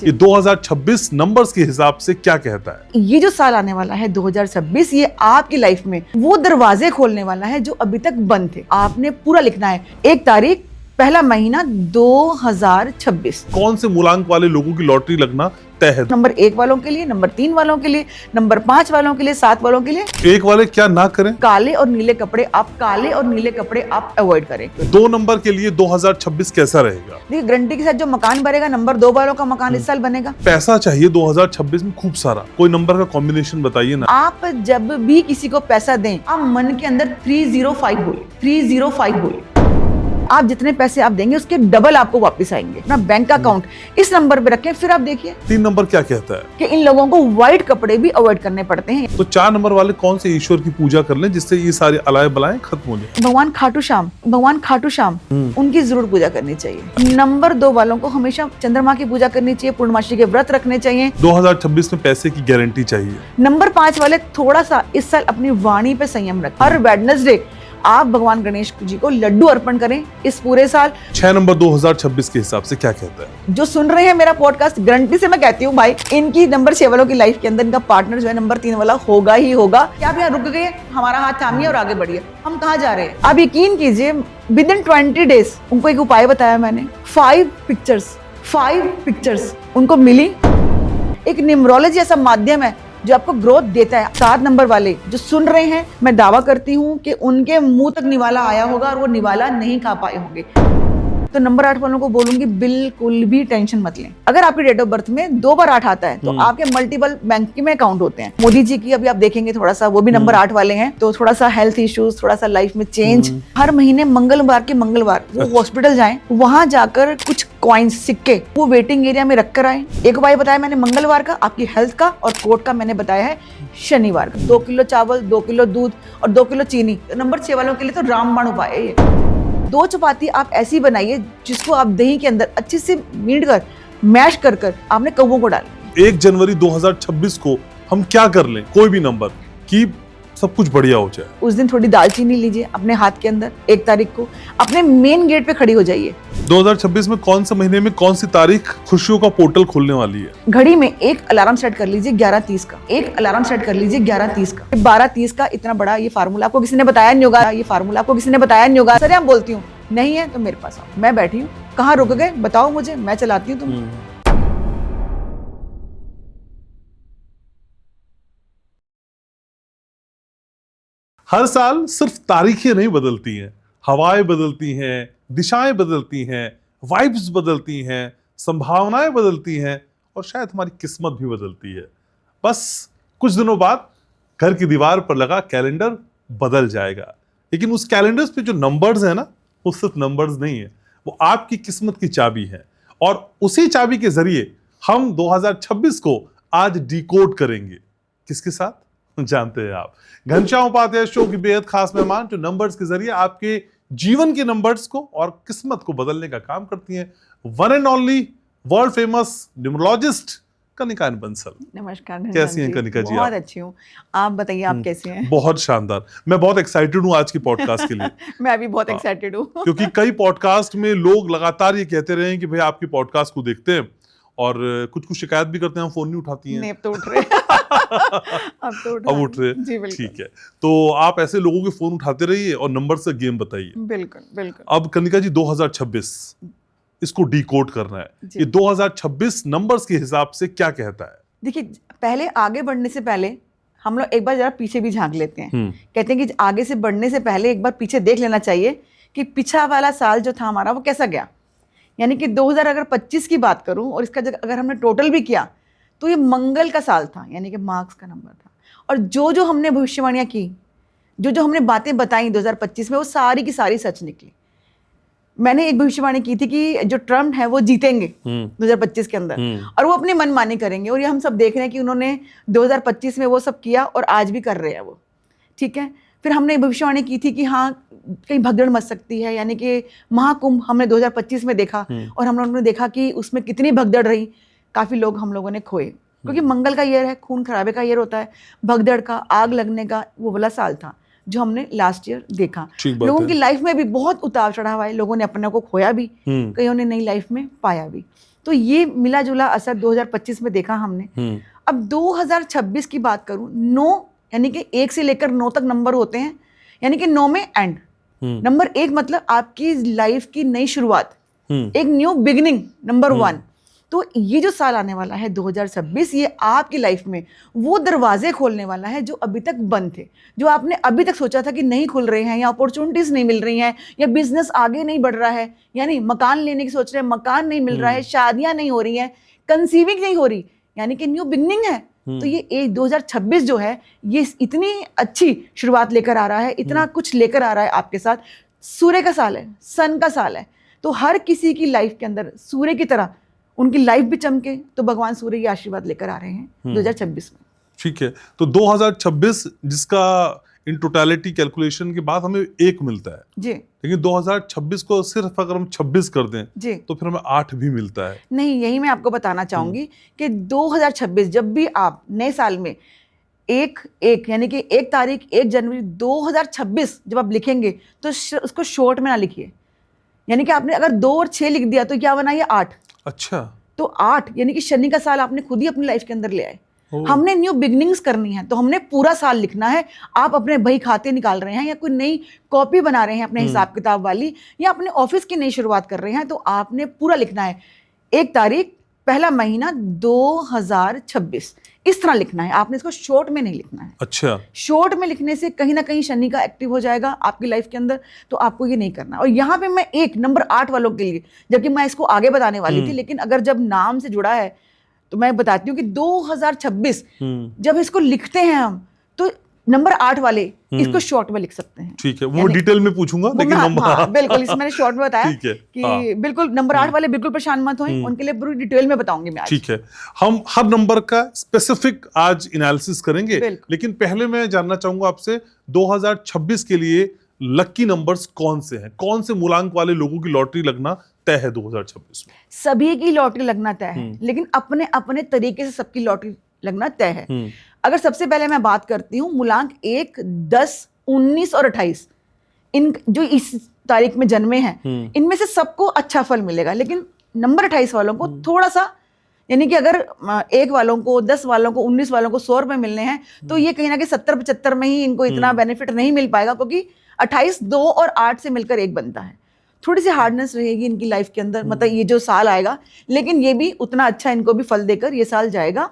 ये 2026 नंबर्स के हिसाब से क्या कहता है? ये जो साल आने वाला है 2026, ये आपकी लाइफ में वो दरवाजे खोलने वाला है जो अभी तक बंद थे। आपने पूरा लिखना है 1 तारीख, पहला महीना 2026। कौन से मूलांक वाले लोगों की लॉटरी लगना तय है? नंबर 1 वालों के लिए, नंबर 3 वालों के लिए, नंबर 5 वालों के लिए, 7 वालों के लिए। 1 वाले क्या ना करें? काले और नीले कपड़े आप अवॉइड करें। 2 नंबर के लिए 2026 कैसा रहेगा? देखिए, गारंटी के साथ जो मकान भरेगा, नंबर 2 वालों का मकान इस साल बनेगा। पैसा चाहिए 2026 में खूब सारा, कोई नंबर का कॉम्बिनेशन बताइए ना। आप जब भी किसी को पैसा दें, आप मन के अंदर 305 बोले, 305 बोले। आप जितने पैसे आप देंगे उसके डबल आपको वापस आएंगे। अपना बैंक अकाउंट इस नंबर पे रखें। फिर आप देखिए 3 नंबर क्या कहता है? कि इन लोगों को व्हाइट कपड़े भी अवॉइड करने पड़ते हैं। तो 4 नंबर वाले कौन से ईश्वर की पूजा कर लें जिससे ये सारे अलाय बलाएं खत्म हो जाए? भगवान खाटू श्याम उनकी जरूर पूजा करनी चाहिए। नंबर 2 वालों को हमेशा चंद्रमा की पूजा करनी चाहिए, पूर्णमासी के व्रत रखने चाहिए। 2026 में पैसे की गारंटी चाहिए। नंबर 5 वाले थोड़ा सा इस साल अपनी वाणी पे संयम रखें। हर वेडनेसडे आप भगवान गणेश जी को लड्डू अर्पण करें इस पूरे साल। 6 नंबर 2026 के हिसाब से क्या कहता है? जो सुन रहे हैं मेरा पॉडकास्ट, गारंटी से मैं कहती हूँ भाई, इनकी नंबर 6 वालों की लाइफ के अंदर इनका पार्टनर जो है नंबर 3 वाला होगा ही होगा। क्या आप यहाँ रुक गए? हमारा हाथ थामिए और आगे बढ़िए। हम कहाँ जा रहे हैं? आप यकीन कीजिए, विद इन 20 डेज उनको एक उपाय बताया मैंने। 5 पिक्चर्स उनको मिली। एक न्यूमरोलॉजी ऐसा माध्यम है जो आपको ग्रोथ देता है। 7 नंबर वाले जो सुन रहे हैं, मैं दावा करती हूँ कि उनके मुंह तक निवाला आया होगा और वो निवाला नहीं खा पाए होंगे। तो नंबर 8 वालों को बोलूंगी, बिल्कुल भी टेंशन मत लें। अगर आपकी डेट ऑफ बर्थ में 2 बार 8 आता है तो आपके मल्टीपल बैंक में अकाउंट होते हैं। मोदी जी की अभी आप देखेंगे थोड़ा सा, वो भी नंबर 8 वाले हैं, तो थोड़ा सा हेल्थ इश्यूज, थोड़ा सा लाइफ में चेंज। हर महीने मंगलवार वो हॉस्पिटल जाएं, वहां जाकर कुछ कॉइन्स, सिक्के वो वेटिंग एरिया में रख कर आए। एक उपाय बताया मैंने मंगलवार का आपकी हेल्थ का, और कोर्ट का मैंने बताया है शनिवार का। 2 किलो चावल, 2 किलो दूध और 2 किलो चीनी। नंबर 6 वालों के लिए तो रामबाण उपाय है ये। 2 चपाती आप ऐसी बनाइए जिसको आप दही के अंदर अच्छे से मीट कर, मैश कर आपने कौवों को डाल। 1 जनवरी 2026 को हम क्या कर लें, कोई भी नंबर, कि सब कुछ बढ़िया हो जाए? उस दिन थोड़ी दालचीनी लीजिए अपने हाथ के अंदर। 1 तारीख को अपने मेन गेट पे खड़ी हो जाइए। 2026 में कौन से महीने में कौन सी तारीख खुशियों का पोर्टल खुलने वाली है? घड़ी में एक अलार्म सेट कर लीजिए 11:30 का। 1 अलार्म सेट कर लीजिए 11:30 का। 12:30 का इतना बड़ा ये फार्मूला आपको किसी ने बताया नहीं होगा। सर मैं बोलती हूँ, नहीं है तो मेरे पास आओ, मैं बैठी हूँ। कहाँ रुक गए बताओ मुझे, मैं चलाती हूँ तुम। हर साल सिर्फ तारीखें नहीं बदलती हैं, हवाएं बदलती हैं, दिशाएं बदलती हैं, वाइब्स बदलती हैं, संभावनाएं बदलती हैं और शायद हमारी किस्मत भी बदलती है। बस कुछ दिनों बाद घर की दीवार पर लगा कैलेंडर बदल जाएगा, लेकिन उस कैलेंडर पे जो नंबर्स है ना, वो सिर्फ नंबर्स नहीं है, वो आपकी किस्मत की चाबी है। और उसी चाबी के जरिए हम 2026 को आज डिकोड करेंगे। किसके साथ जानते हैं आप? घनश्याम उपाध्याय शो की बेहद खास मेहमान, जो नंबर्स के जरिए आपके जीवन के नंबर्स को और किस्मत को बदलने का काम करती हैं। One and only world famous numerologist Kanika Bansal. नमस्कार। कैसी हैं कनिका जी? बहुत अच्छी हूँ, आप बताइए आप कैसी हैं? बहुत शानदार। मैं बहुत एक्साइटेड हूँ आज की पॉडकास्ट के लिए। मैं भी बहुत एक्साइटेड हूँ क्योंकि कई पॉडकास्ट में लोग लगातार ये कहते रहे हैं कि भाई आपकी पॉडकास्ट को देखते हैं, और कुछ शिकायत भी करते हैं, हम फोन नहीं उठाती हैं। नेप तो उठ रहे अब उठ रहे जी, बिल्कुल। ठीक है, तो आप ऐसे लोगों के फोन उठाते रहिए और नंबर से गेम बताइए। बिल्कुल। अब कनिका जी 2026 इसको डिकोड करना है। ये 2026 नंबर्स के हिसाब से क्या कहता है? देखिए, पहले आगे बढ़ने से पहले हम लोग एक बार जरा पीछे भी झांक लेते हैं। कहते हैं कि आगे से बढ़ने से पहले एक बार पीछे देख लेना चाहिए कि पिछला वाला साल जो था हमारा वो कैसा गया। यानी कि 2025 की बात करूं और इसका अगर हमने टोटल भी किया तो ये मंगल का साल था, यानी कि मार्क्स का नंबर था। और जो हमने भविष्यवाणियां की, जो हमने बातें बताई 2025 में, वो सारी की सारी सच निकली। मैंने एक भविष्यवाणी की थी कि जो ट्रम्प है वो जीतेंगे 2025 के अंदर, और वो अपनी मनमानी करेंगे। और ये हम सब देख रहे हैं कि उन्होंने 2025 में वो सब किया और आज भी कर रहे हैं वो। ठीक है, फिर हमने भविष्यवाणी की थी कि हाँ कहीं भगदड़ मच सकती है, यानी कि महाकुंभ हमने 2025 में देखा और हम लोगों ने देखा कि उसमें कितनी भगदड़ रही। काफ़ी लोग हम लोगों ने खोए, क्योंकि मंगल का ईयर है, खून खराबे का ईयर होता है, भगदड़ का, आग लगने का, वो वाला साल था जो हमने लास्ट ईयर देखा। लोगों की लाइफ में भी बहुत उतार चढ़ाव आए, लोगों ने अपने को खोया भी, कईयों ने नई लाइफ में पाया भी। तो ये मिला जुला असर 2025 में देखा हमने। अब 2026 की बात करूं, 9 यानी कि 1 से लेकर 9 तक नंबर होते हैं, यानी कि 9 में एंड। नंबर 1 मतलब आपकी लाइफ की नई शुरुआत, एक न्यू बिगिनिंग, नंबर 1। तो ये जो साल आने वाला है 2026, ये आपकी लाइफ में वो दरवाजे खोलने वाला है जो अभी तक बंद थे, जो आपने अभी तक सोचा था कि नहीं खुल रहे हैं, या अपॉर्चुनिटीज नहीं मिल रही हैं, या बिजनेस आगे नहीं बढ़ रहा है, यानी मकान लेने की सोच रहे हैं, मकान नहीं मिल रहा है, शादियां नहीं हो रही हैं, कंसीविंग नहीं हो रही, यानी कि न्यू बिगनिंग है। तो ये 2026 जो है ये इतनी अच्छी शुरुआत लेकर आ रहा है, इतना कुछ लेकर आ रहा है आपके साथ। सूर्य का साल है, सन का साल है, तो हर किसी की लाइफ के अंदर सूर्य की तरह उनकी लाइफ भी चमके, तो भगवान सूर्य ये आशीर्वाद लेकर आ रहे हैं 2026 में। ठीक है, तो 2026 जिसका इन टोटलिटी कैलकुलेशन के बाद हमें 1 मिलता है जी, लेकिन 2026 को सिर्फ अगर हम 26 कर दें जी, तो फिर हमें 8 भी मिलता है। नहीं, यही मैं आपको बताना चाहूंगी कि 2026 जब भी आप नए साल में एक यानी कि 1 तारीख 1 जनवरी 2026 जब आप लिखेंगे तो उसको शॉर्ट में ना लिखिए, यानी कि आपने अगर 2 और 6 लिख दिया तो क्या बना, ये 8। अच्छा, तो 8 यानी कि शनि का साल आपने खुद ही अपनी लाइफ के अंदर ले आए। हमने न्यू बिगनिंग्स करनी है तो हमने पूरा साल लिखना है। आप अपने बही खाते निकाल रहे हैं, या कोई नई कॉपी बना रहे हैं अपने हिसाब किताब वाली, या अपने ऑफिस की नई शुरुआत कर रहे हैं, तो आपने पूरा लिखना है 1 तारीख पहला महीना 2026, इस तरह लिखना है। आपने इसको शॉर्ट में नहीं लिखना है। अच्छा, शॉर्ट में लिखने से कहीं ना कहीं शनि का एक्टिव हो जाएगा आपकी लाइफ के अंदर, तो आपको ये नहीं करना। और यहाँ पे मैं एक नंबर 8 वालों के लिए, जबकि मैं इसको आगे बताने वाली थी, लेकिन अगर जब नाम से जुड़ा है तो मैं बताती हूँ कि 2026 जब इसको लिखते हैं हम, तो नंबर 8 वाले इसको शॉर्ट में लिख सकते हैं। ठीक है, वो डिटेल में पूछूंगा, लेकिन नंबर हाँ, बिल्कुल, इसमें मैंने शॉर्ट में बताया ठीक है, कि बिल्कुल नंबर 8 वाले बिल्कुल परेशान मत हों, उनके लिए पूरी डिटेल में बताऊंगी मैं आज। ठीक है, हम हर नंबर का स्पेसिफिक आज एनालिसिस करेंगे, लेकिन पहले मैं जानना चाहूंगा आपसे 2026 के लिए लकी नंबर्स कौन से हैं, कौन से मूलांक वाले लोगों की लॉटरी लगना तय है 2026 में? सभी की लॉटरी लगना तय है, लेकिन अपने अपने तरीके से सबकी लॉटरी लगना तय है। अगर सबसे पहले मैं बात करती हूँ मूलांक 1, 10, 19 और 28, इन जो इस तारीख में जन्मे हैं, इनमें से सबको अच्छा फल मिलेगा, लेकिन नंबर 28 वालों को थोड़ा सा, यानी कि अगर 1 वालों को, 10 वालों को, 19 वालों को 100 रुपए मिलने हैं, तो ये कहीं ना कहीं 70-75 में ही इनको इतना बेनिफिट नहीं मिल पाएगा, क्योंकि 28 2 और 8 से मिलकर 1 बनता है। थोड़ी सी हार्डनेस रहेगी इनकी लाइफ के अंदर, मतलब ये जो साल आएगा, लेकिन ये भी उतना अच्छा इनको भी फल देकर ये साल जाएगा।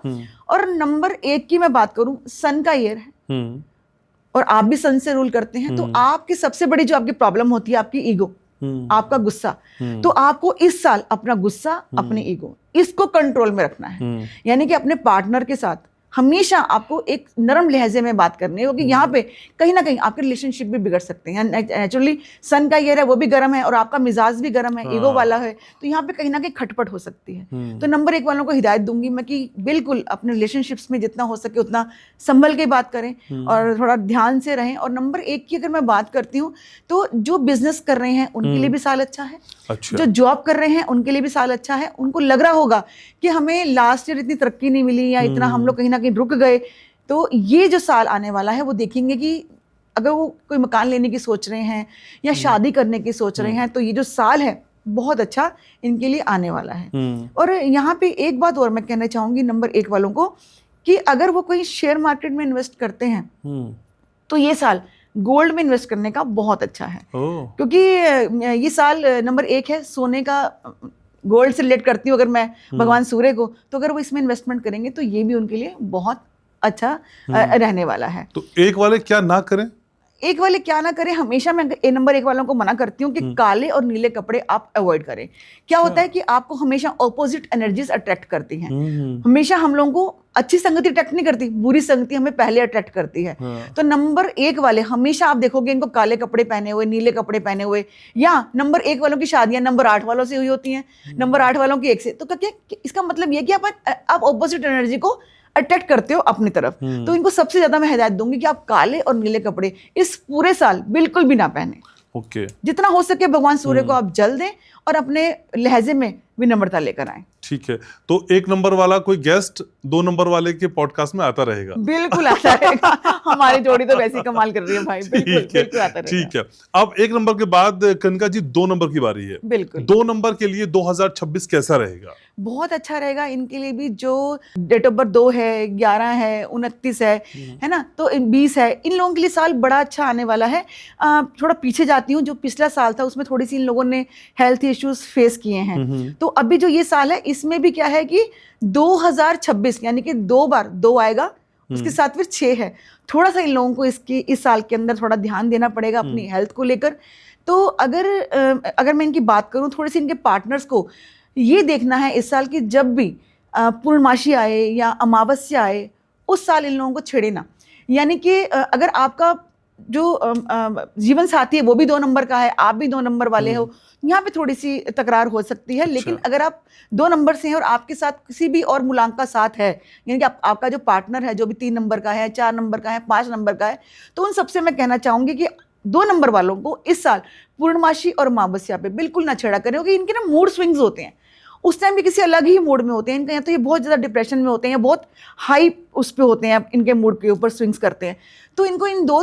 और नंबर 1 की मैं बात करूं, सन का ईयर है और आप भी सन से रूल करते हैं, तो आपकी सबसे बड़ी जो आपकी प्रॉब्लम होती है आपकी ईगो, आपका गुस्सा। तो आपको इस साल अपना गुस्सा, अपने ईगो, इसको कंट्रोल में रखना है। यानी कि अपने पार्टनर के साथ हमेशा आपको एक नरम लहजे में बात करनी है, क्योंकि यहाँ पे कहीं ना कहीं आपके रिलेशनशिप भी बिगड़ सकते हैं। नेचुरली सन का ईयर है, वो भी गर्म है और आपका मिजाज भी गर्म है, ईगो वाला है, तो यहाँ पे कहीं ना कहीं खटपट हो सकती है। तो नंबर 1 वालों को हिदायत दूंगी मैं कि बिल्कुल अपने रिलेशनशिप्स में जितना हो सके उतना संभल के बात करें और थोड़ा ध्यान से रहें। और नंबर 1 की अगर मैं बात करती हूँ, तो जो बिजनेस कर रहे हैं उनके लिए भी साल अच्छा है। अच्छा। जो जॉब कर रहे हैं उनके लिए भी साल अच्छा है। उनको लग रहा होगा कि हमें लास्ट ईयर इतनी तरक्की नहीं मिली, या इतना हम लोग कहीं ना कहीं रुक गए, तो ये जो साल आने वाला है वो देखेंगे कि अगर वो कोई मकान लेने की सोच रहे हैं या शादी करने की सोच रहे हैं, तो ये जो साल है बहुत अच्छा इनके लिए आने वाला है। और यहाँ पे एक बात और मैं कहना चाहूंगी नंबर 1 वालों को, कि अगर वो कोई शेयर मार्केट में इन्वेस्ट करते हैं तो ये साल गोल्ड में इन्वेस्ट करने का बहुत अच्छा है, क्योंकि ये साल नंबर 1 है सोने का। गोल्ड से रिलेट करती हूँ अगर मैं भगवान सूर्य को, तो अगर वो इसमें इन्वेस्टमेंट करेंगे तो ये भी उनके लिए बहुत अच्छा रहने वाला है। तो 1 वाले क्या ना करें? 1 वाले क्या ना करें, हमेशा मैं नंबर 1 वालों को मना करती हूँ कि काले और नीले कपड़े आप अवॉइड करें। क्या होता है कि आपको हमेशा ऑपोजिट एनर्जीज अट्रैक्ट करती हैं। हमेशा हम लोगों को अच्छी संगति अट्रैक्ट नहीं करती, बुरी संगति हमें पहले अट्रैक्ट करती है। तो नंबर 1 वाले हमेशा आप देखोगे इनको काले कपड़े पहने हुए, नीले कपड़े पहने हुए, या नंबर 1 वालों की शादियां नंबर 8 वालों से हुई होती हैं, नंबर 8 वालों की 1 से। तो क्या इसका मतलब ये कि आप ऑपोजिट एनर्जी को अट्रैक्ट करते हो अपनी तरफ। तो इनको सबसे ज्यादा मैं हिदायत दूंगी कि आप काले और नीले कपड़े इस पूरे साल बिल्कुल भी ना पहने। ओके। जितना हो सके भगवान सूर्य को आप जल दें और अपने लहजे में विनम्रता लेकर आए। ठीक है, तो 1 नंबर वाला कोई गेस्ट 2 नंबर वाले के पॉडकास्ट में आता रहेगा? बिल्कुल आता रहेगा। हमारी जोड़ी तो वैसी कमाल कर रही है भाई, बिल्कुल ठीक है, बिल्कुल आता रहेगा। ठीक है। अब 1 नंबर के बाद कनका जी 2 नंबर की बारी है। बिल्कुल 2 नंबर के लिए 2026 कैसा रहेगा? बहुत अच्छा रहेगा इनके लिए भी। जो डेट ऑफ बर्थ 2 है, 11 है, 29 है ना, तो 20 है, इन लोगों के लिए साल बड़ा अच्छा आने वाला है। थोड़ा पीछे जाती हूँ, जो पिछला साल था उसमें थोड़ी सी इन लोगों ने हेल्थ इश्यूज फेस किए हैं। तो अभी जो ये साल है इसमें भी क्या है कि 2026 यानी कि 2 बार 2 आएगा, उसके साथ फिर 6 है। थोड़ा सा इन लोगों को इस साल के अंदर थोड़ा ध्यान देना पड़ेगा अपनी हेल्थ को लेकर। तो अगर मैं इनकी बात करूं, थोड़े से इनके पार्टनर्स को ये देखना है इस साल की जब भी पूर्णमासी आए या अमावस्या आए, उस साल इन लोगों को छेड़े ना। यानी कि अगर आपका जो जीवन साथी है वो भी 2 नंबर का है, आप भी 2 नंबर वाले हो, यहाँ पे थोड़ी सी तकरार हो सकती है। लेकिन अगर आप 2 नंबर से हैं और आपके साथ किसी भी और मूलांक का साथ है, यानी कि आपका जो पार्टनर है जो भी 3 नंबर का है, 4 नंबर का है, 5 नंबर का है, तो उन सबसे मैं कहना चाहूंगी कि 2 नंबर वालों को इस साल पूर्णमासी और अमावस्या पे बिल्कुल ना छेड़ा करें, क्योंकि इनके ना मूड स्विंग्स होते हैं। उस टाइम भी किसी अलग ही मूड में होते हैं इनके, या तो ये बहुत ज़्यादा डिप्रेशन में होते हैं या बहुत हाई उस पे होते हैं, इनके मूड के ऊपर स्विंग्स करते हैं। तो इनको इन 2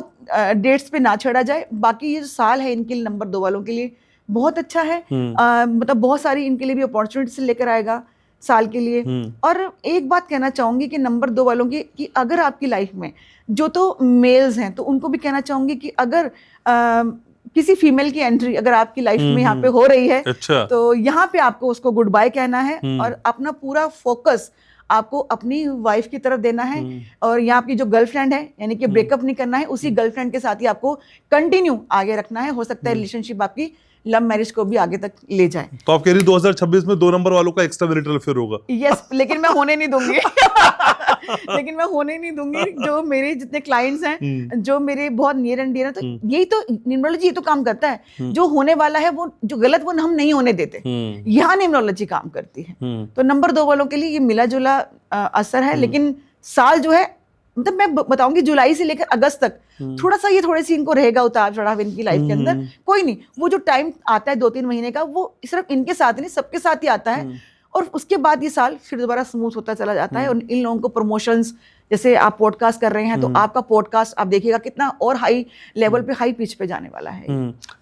डेट्स पे ना छेड़ा जाए। बाकी ये जो साल है इनके नंबर 2 वालों के लिए बहुत अच्छा है। मतलब बहुत सारी इनके लिए भी अपॉर्चुनिटीज लेकर आएगा साल के लिए। और एक बात कहना चाहूंगी कि नंबर 2 वालों की, कि अगर आपकी लाइफ में जो तो मेल्स हैं, तो उनको भी कहना चाहूंगी कि अगर किसी फीमेल की एंट्री अगर आपकी लाइफ में यहाँ पे हो रही है, अच्छा। तो यहाँ पे आपको उसको गुड बाय कहना है और अपना पूरा फोकस आपको अपनी वाइफ की तरफ देना है। और यहाँ आपकी जो गर्लफ्रेंड है, यानी कि ब्रेकअप नहीं करना है, उसी गर्लफ्रेंड के साथ ही आपको कंटिन्यू आगे रखना है। हो सकता है रिलेशनशिप आपकी लव मैरिज को भी आगे तक ले जाए। तो आप कह रही 2026 में 2 नंबर वालों का एक्स्ट्रा मैरिटल अफेयर होगा? यस, लेकिन मैं होने नहीं दूंगी। लेकिन मैं होने नहीं दूंगी। जो मेरे जितने क्लाइंट्स हैं, जो मेरे बहुत नियर एंड डियर हैं, तो यही तो न्यूमरोलॉजी ये तो काम करता है। जो होने वाला है, वो जो गलत, वो हम नहीं होने देते। यहाँ न्यूमरोलॉजी काम करती है। तो नंबर 2 वालों के लिए ये मिला जुला असर है। लेकिन साल जो है, मतलब मैं बताऊंगी जुलाई से लेकर अगस्त तक थोड़ा सा ये थोड़ी सी इनको रहेगा उतार चढ़ाव इनकी लाइफ के अंदर। कोई नहीं, वो जो टाइम आता है 2-3 महीने का, वो सिर्फ इनके साथ नहीं सबके साथ ही आता है। और उसके बाद ये साल फिर दोबारा स्मूथ होता चला जाता है। और इन लोगों को प्रमोशंस, जैसे आप पॉडकास्ट कर रहे हैं, तो आपका पॉडकास्ट आप देखिएगा कितना और हाई लेवल पे, हाई पिच पे जाने वाला है।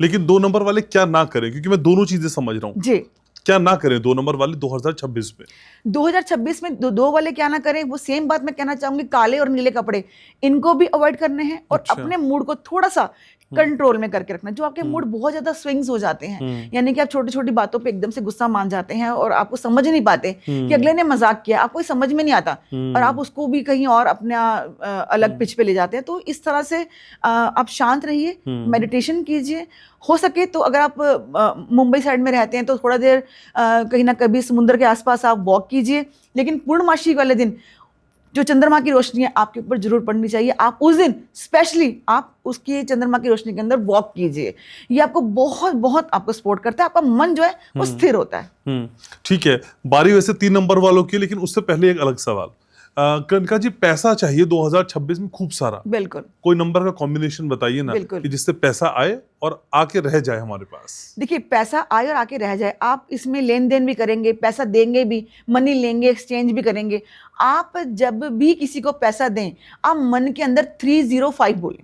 लेकिन 2 नंबर वाले क्या ना करें, क्योंकि मैं दोनों चीजें समझ रहा हूँ जी। क्या ना करें 2 नंबर वाले 2026 में? 2026 में 2 वाले क्या ना करें, वो सेम बात मैं कहना चाहूंगी। काले और नीले कपड़े इनको भी अवॉइड करने हैं और अपने मूड को थोड़ा सा कंट्रोल में करके रखना। जो आपके मूड बहुत ज्यादा स्विंग्स हो जाते हैं, यानी कि आप छोटी छोटी बातों पे एकदम से गुस्सा मान जाते हैं और आपको समझ नहीं पाते कि अगले ने मजाक किया, आपको समझ में नहीं आता और आप उसको भी कहीं और अपना अलग पिच पे ले जाते हैं। तो इस तरह से आप शांत रहिए, मेडिटेशन कीजिए। हो सके तो अगर आप मुंबई साइड में रहते हैं तो थोड़ा देर कहीं ना कभी समुद्र के आसपास आप वॉक कीजिए। लेकिन पूर्णमासी वाले दिन जो चंद्रमा की रोशनी है आपके ऊपर जरूर पड़नी चाहिए। आप उस दिन स्पेशली आप उसकी चंद्रमा की रोशनी के अंदर वॉक कीजिए। ये आपको बहुत बहुत आपको सपोर्ट करता है, आपका मन जो है वो स्थिर होता है। ठीक है, बारी वैसे 3 नंबर वालों की, लेकिन उससे पहले एक अलग सवाल। कनका जी, पैसा चाहिए 2026 में खूब सारा। बिल्कुल। कोई नंबर का कॉम्बिनेशन बताइए ना, कि जिससे पैसा आए और आके रह जाए हमारे पास। देखिए, पैसा आए और आके रह जाए, आप इसमें लेन देन भी करेंगे, पैसा देंगे भी, मनी लेंगे, एक्सचेंज भी करेंगे। आप जब भी किसी को पैसा दें, आप मन के अंदर 305 बोलें।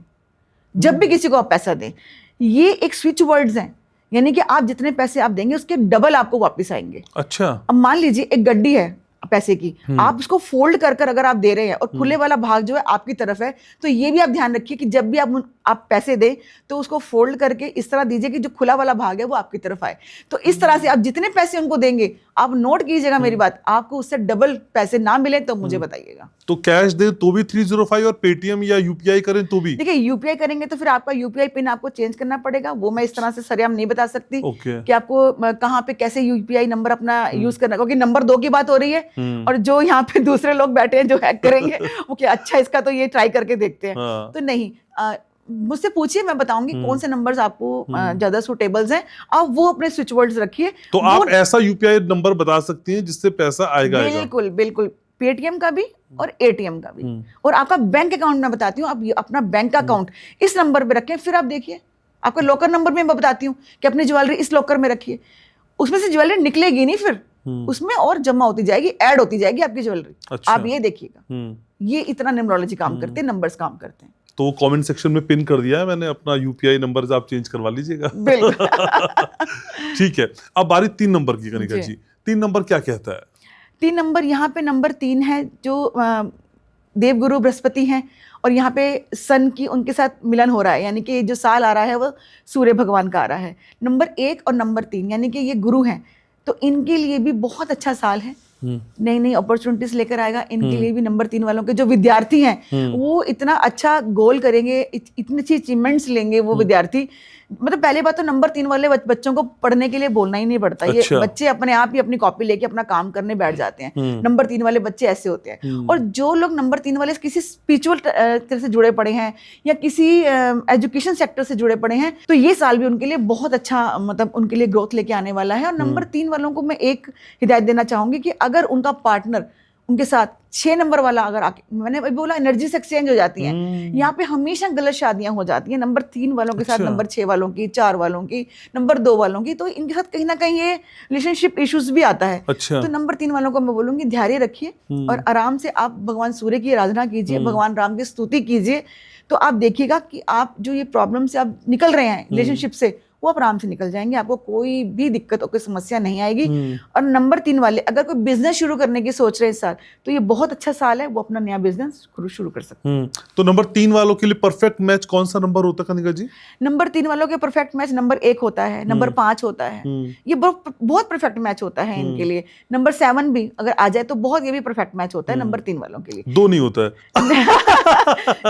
जब भी किसी को आप पैसा दें, ये एक स्विच वर्ड्स हैं, यानी कि आप जितने पैसे आप देंगे उसके डबल आपको वापस आएंगे। अच्छा। अब मान लीजिए एक गड्डी है पैसे की, आप उसको फोल्ड कर कर अगर आप दे रहे हैं और खुले वाला भाग जो है आपकी तरफ है, तो ये भी आप ध्यान रखिए कि जब भी आप पैसे दें तो उसको फोल्ड करके इस तरह दीजिए कि जो खुला वाला भाग है वो आपकी तरफ आए। तो इस तरह से आप जितने पैसे उनको देंगे, आप नोट कीजिएगा मेरी बात, आपको उससे डबल पैसे ना मिले तो मुझे बताइएगा। तो कैश दे तो भी 305 और पेटीएम या यूपीआई करें तो भी? देखिए, यूपीआई करेंगे तो फिर आपका यूपीआई पिन आपको चेंज करना पड़ेगा। वो मैं इस तरह से सरेआम नहीं बता सकती कि आपको कहाँ पे कैसे यूपीआई नंबर अपना यूज करना, क्योंकि नंबर 2 की बात हो रही है और जो यहाँ पे दूसरे लोग बैठे हैं जो हैक करेंगे वो क्या, अच्छा इसका तो ये ट्राई करके देखते हैं। तो नहीं, मुझसे पूछिए, मैं बताऊंगी कौन से नंबर्स आपको ज्यादा सुटेबल्स हैं। आप वो अपने स्विच वर्ड्स रखिए। तो आप ऐसा यूपीआई नंबर बता सकती हैं जिससे पैसा आएगा? बिल्कुल बिल्कुल, पेटीएम का भी और एटीएम का भी। और आपका बैंक अकाउंट मैं बताती हूँ, आप अपना बैंक अकाउंट इस नंबर पे रखें। फिर आप देखिए, आपका लॉकर नंबर में मैं बताती हूँ कि अपनी ज्वेलरी इस लॉकर में रखिए। उसमें से ज्वेलरी निकलेगी नहीं, फिर उसमें और जमा होती जाएगी, ऐड होती जाएगी आपकी ज्वेलरी। अच्छा। आप ये देखिएगा, ये इतना न्यूमरोलॉजी काम करते हैं, नंबर्स काम करते हैं। तो कमेंट सेक्शन में पिन कर दिया है मैंने, अपना यूपीआई नंबर आप चेंज करवा लीजिएगा। बिल्कुल। ठीक है, अब बारी 3 नंबर की, कनिका जी 3 नंबर क्या कहता है? 3 नंबर, यहाँ पे नंबर 3 है जो देवगुरु बृहस्पति हैं, और यहाँ पे सन की उनके साथ मिलन हो रहा है, यानी कि जो साल आ रहा है वो सूर्य भगवान का आ रहा है। नंबर 1 और नंबर 3 यानी कि ये गुरु हैं, तो इनके लिए भी बहुत अच्छा साल है, नई नई अपॉर्चुनिटीज लेकर आएगा। इनके लिए भी नंबर 3 वालों के जो विद्यार्थी हैं वो इतना अच्छा गोल करेंगे, इतनी अच्छी अचीवमेंट्स लेंगे वो विद्यार्थी। मतलब पहले बात तो नंबर 3 वाले बच्चों को पढ़ने के लिए बोलना ही नहीं पड़ता। अच्छा। ये बच्चे अपने आप ही अपनी कॉपी लेके अपना काम करने बैठ जाते हैं। नंबर 3 वाले बच्चे ऐसे होते हैं। और जो लोग नंबर 3 वाले किसी स्पिरिचुअल तरह से जुड़े पड़े हैं या किसी एजुकेशन सेक्टर से जुड़े पड़े हैं, तो ये साल भी उनके लिए बहुत अच्छा, मतलब उनके लिए ग्रोथ लेके आने वाला है। और नंबर 3 वालों को मैं एक हिदायत देना चाहूंगी कि अगर उनका पार्टनर उनके साथ 6 नंबर वाला अगर आके, मैंने अभी बोला एनर्जी से एक्सचेंज हो जाती है, यहाँ पे हमेशा गलत शादियां हो जाती हैं नंबर 3 वालों के साथ, नंबर 6 वालों की, 4 वालों की, नंबर 2 वालों की, तो इनके साथ कहीं ना कहीं ये रिलेशनशिप इश्यूज भी आता है। अच्छा। तो नंबर 3 वालों को मैं बोलूंगी धैर्य रखिए और आराम से आप भगवान सूर्य की आराधना कीजिए, भगवान राम की स्तुति कीजिए, तो आप देखिएगा कि आप जो ये प्रॉब्लम से आप निकल रहे हैं रिलेशनशिप से, वो आप आराम से निकल जाएंगे, आपको कोई भी दिक्कत और कोई समस्या नहीं आएगी। और नंबर 3 वाले अगर कोई बिजनेस शुरू करने की सोच रहे हैं इस साल, तो ये बहुत अच्छा साल है, वो अपना नया बिजनेस शुरू कर सकते हैं। तो नंबर 3 वालों के लिए परफेक्ट मैच कौन सा नंबर होता है कनिका जी? नंबर 3 वालों के परफेक्ट मैच नंबर 1 होता है, नंबर 5 होता है, ये बहुत परफेक्ट मैच होता है इनके लिए। नंबर 7 भी अगर आ जाए तो बहुत, ये भी परफेक्ट मैच होता है नंबर 3 वालों के लिए। 2 नहीं होता है।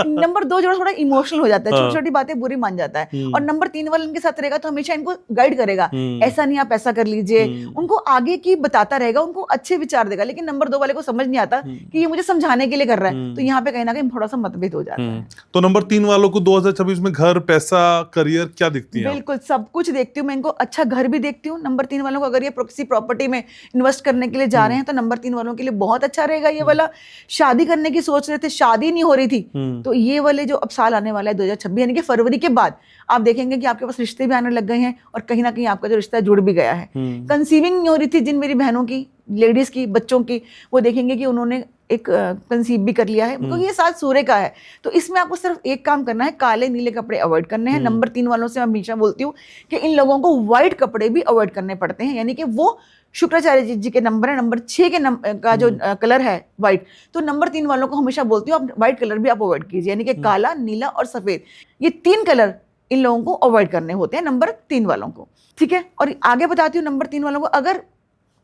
नंबर 2 जो थोड़ा इमोशनल हो जाता है, छोटी छोटी बातें बुरी मान जाता है, और नंबर 3 वाला इनके साथ रहेगा तो हमेशा इनको गाइड करेगा, ऐसा नहीं आप ऐसा कर लीजिए, उनको आगे की बताता रहेगा, उनको अच्छे विचार देगा। लेकिन नंबर 2 वाले को समझ नहीं आता कि ये मुझे समझाने के लिए कर रहा है, तो यहाँ पे कहीं ना कहीं थोड़ा सा मतभेद हो जाता है। तो नंबर 3 वालों को 2026 में घर, पैसा, करियर क्या दिखती है? बिल्कुल सब कुछ देखती हूँ मैं, इनको अच्छा घर भी देखती हूँ। नंबर 3 वालों को अगर ये किसी प्रॉपर्टी में इन्वेस्ट करने के लिए जा रहे हैं तो नंबर 3 वालों के लिए बहुत अच्छा रहेगा ये वाला। शादी करने की सोच रहे थे, शादी नहीं हो रही थी, तो ये वाले जो अब साल आने वाला है 2026 यानी कि फरवरी के बाद, आप देखेंगे कि आपके पास रिश्ते भी आने लग गए हैं और कहीं ना कहीं आपका जो रिश्ता जुड़ भी गया है। कंसीविंग नहीं हो रही थी जिन मेरी बहनों की, लेडीज की, बच्चों की, वो देखेंगे कि उन्होंने एक कंसीव भी कर लिया है, क्योंकि ये साल सूर्य का है। तो इसमें आपको सिर्फ एक काम करना है, काले नीले कपड़े अवॉइड करने हैं। नंबर 3 वालों से मैं हमेशा बोलती हूँ कि इन लोगों को व्हाइट कपड़े भी अवॉइड करने पड़ते हैं, यानी कि वो शुक्राचार्य जी के नंबर है, नंबर 6 के का जो कलर है व्हाइट, तो नंबर 3 वालों को हमेशा बोलती हूँ आप व्हाइट कलर भी आप अवॉइड कीजिए, यानी कि काला, नीला और सफेद, ये 3 कलर इन लोगों को अवॉइड करने होते हैं नंबर 3 वालों को। ठीक है, और आगे बताती हूँ नंबर 3 वालों को, अगर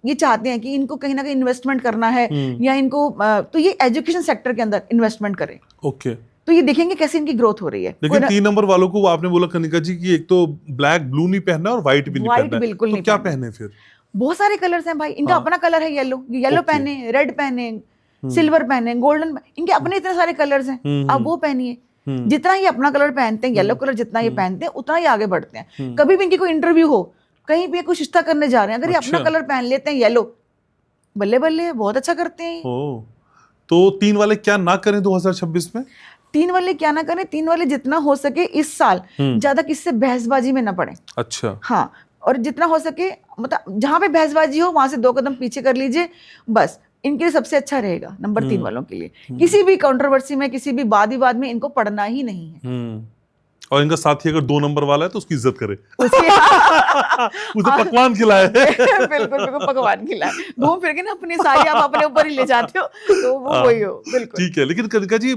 ये चाहते हैं कि इनको कहीं ना कहीं इन्वेस्टमेंट करना है या इनको तो ये एजुकेशन सेक्टर के अंदर इन्वेस्टमेंट करें। ओके। तो ये देखेंगे कैसे इनकी ग्रोथ हो रही है। लेकिन 3 नंबर वालों को आपने बोला कनिका जी कि एक तो ब्लैक ब्लू नहीं पहनना और व्हाइट भी नहीं पहनना, बिल्कुल तो क्या पहने फिर? बहुत सारे कलर्स हैं भाई, इनका अपना कलर है येलो पहने, रेड पहने, सिल्वर पहने, गोल्डन, इनके अपने इतने सारे कलर्स हैं, आप वो पहनिए। जितना ये अपना कलर पहनते हैं, येलो कलर जितना ये पहनते हैं, उतना ही आगे बढ़ते हैं। कभी भी इनकी कोई इंटरव्यू हो, कहीं भी कुछ रिश्ता करने जा रहे हैं, अगर ये अपना कलर पहन लेते हैं येलो, बल्ले बल्ले बहुत अच्छा करते हैं। तो 3 वाले क्या ना करें 2026 में? 3 वाले क्या ना करें, 3 वाले जितना हो सके इस साल ज्यादा किससे बहसबाजी में ना पड़े। अच्छा। हाँ, और जितना हो सके मतलब जहां पे बहसबाजी हो वहां से 2 कदम पीछे कर लीजिए, बस इनके लिए सबसे अच्छा रहेगा नंबर 3 वालों के लिए। किसी भी कंट्रोवर्सी में, किसी भी वाद विवाद में इनको पड़ना ही नहीं है। और इनका साथी अगर 2 नंबर वाला है तो उसकी इज्जत करे, उसे पकवान खिलाए। बिल्कुल पकवान खिलाए, घूम फिर के ना अपनी सारी आप अपने ऊपर ही ले जाते हो, तो वो वही हो। बिल्कुल ठीक है। लेकिन कनिका जी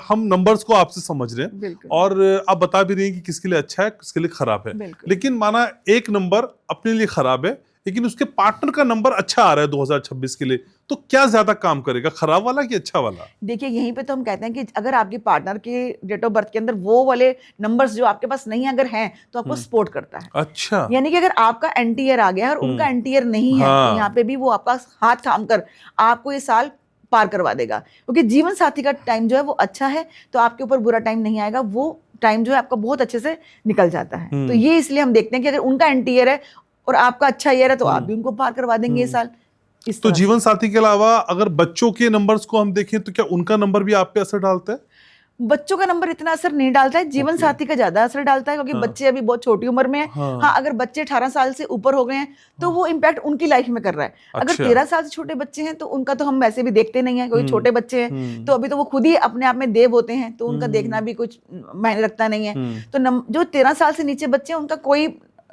हम नंबर्स को आपसे समझ रहे हैं और आप बता भी रही हैं कि किसके लिए अच्छा है, किसके लिए खराब है। लेकिन माना एक नंबर अपने लिए खराब है, लेकिन उसके पार्टनर का नंबर अच्छा आ रहा है 2026 के लिए, तो क्या ज्यादा काम करेगा, खराब वाला कि अच्छा वाला? देखिए यहीं पे तो हम कहते हैं कि अगर आपके पार्टनर के डेट ऑफ बर्थ के अंदर वो वाले नंबर्स जो आपके पास नहीं अगर हैं, तो आपको सपोर्ट करता है। अच्छा। यानी कि अगर आपका एंटी ईयर आ गया है और उनका एंटी ईयर नहीं है, तो यहाँ पे भी वो आपका हाथ थाम कर आपको ये साल पार करवा देगा, क्योंकि जीवन साथी का टाइम जो है वो अच्छा है, तो आपके ऊपर बुरा टाइम नहीं आएगा, वो टाइम जो है आपका बहुत अच्छे से निकल जाता है। तो ये इसलिए हम देखते हैं कि अगर उनका एंटी ईयर है और आपका अच्छा ईयर है, तो आप भी उनको पार करवा देंगे ये साल। तो जीवन साथी के अलावा अगर बच्चों के नंबर्स को हम देखें तो क्या उनका नंबर भी आप पे असर डालता है? बच्चों का नंबर इतना असर नहीं डालता है, जीवन साथी का ज्यादा असर डालता है, क्योंकि बच्चे अभी बहुत छोटी उम्र में है। हाँ, अगर बच्चे 18 साल से ऊपर हो गए हैं तो वो इम्पैक्ट उनकी लाइफ में कर रहा है। अगर 13 साल से छोटे बच्चे हैं तो उनका तो हम वैसे भी देखते नहीं है, क्योंकि छोटे बच्चे हैं तो अभी तो वो खुद ही अपने आप में देव होते हैं, तो उनका देखना भी कुछ मायने रखता नहीं है। तो जो 13 साल से नीचे बच्चे हैं उनका कोई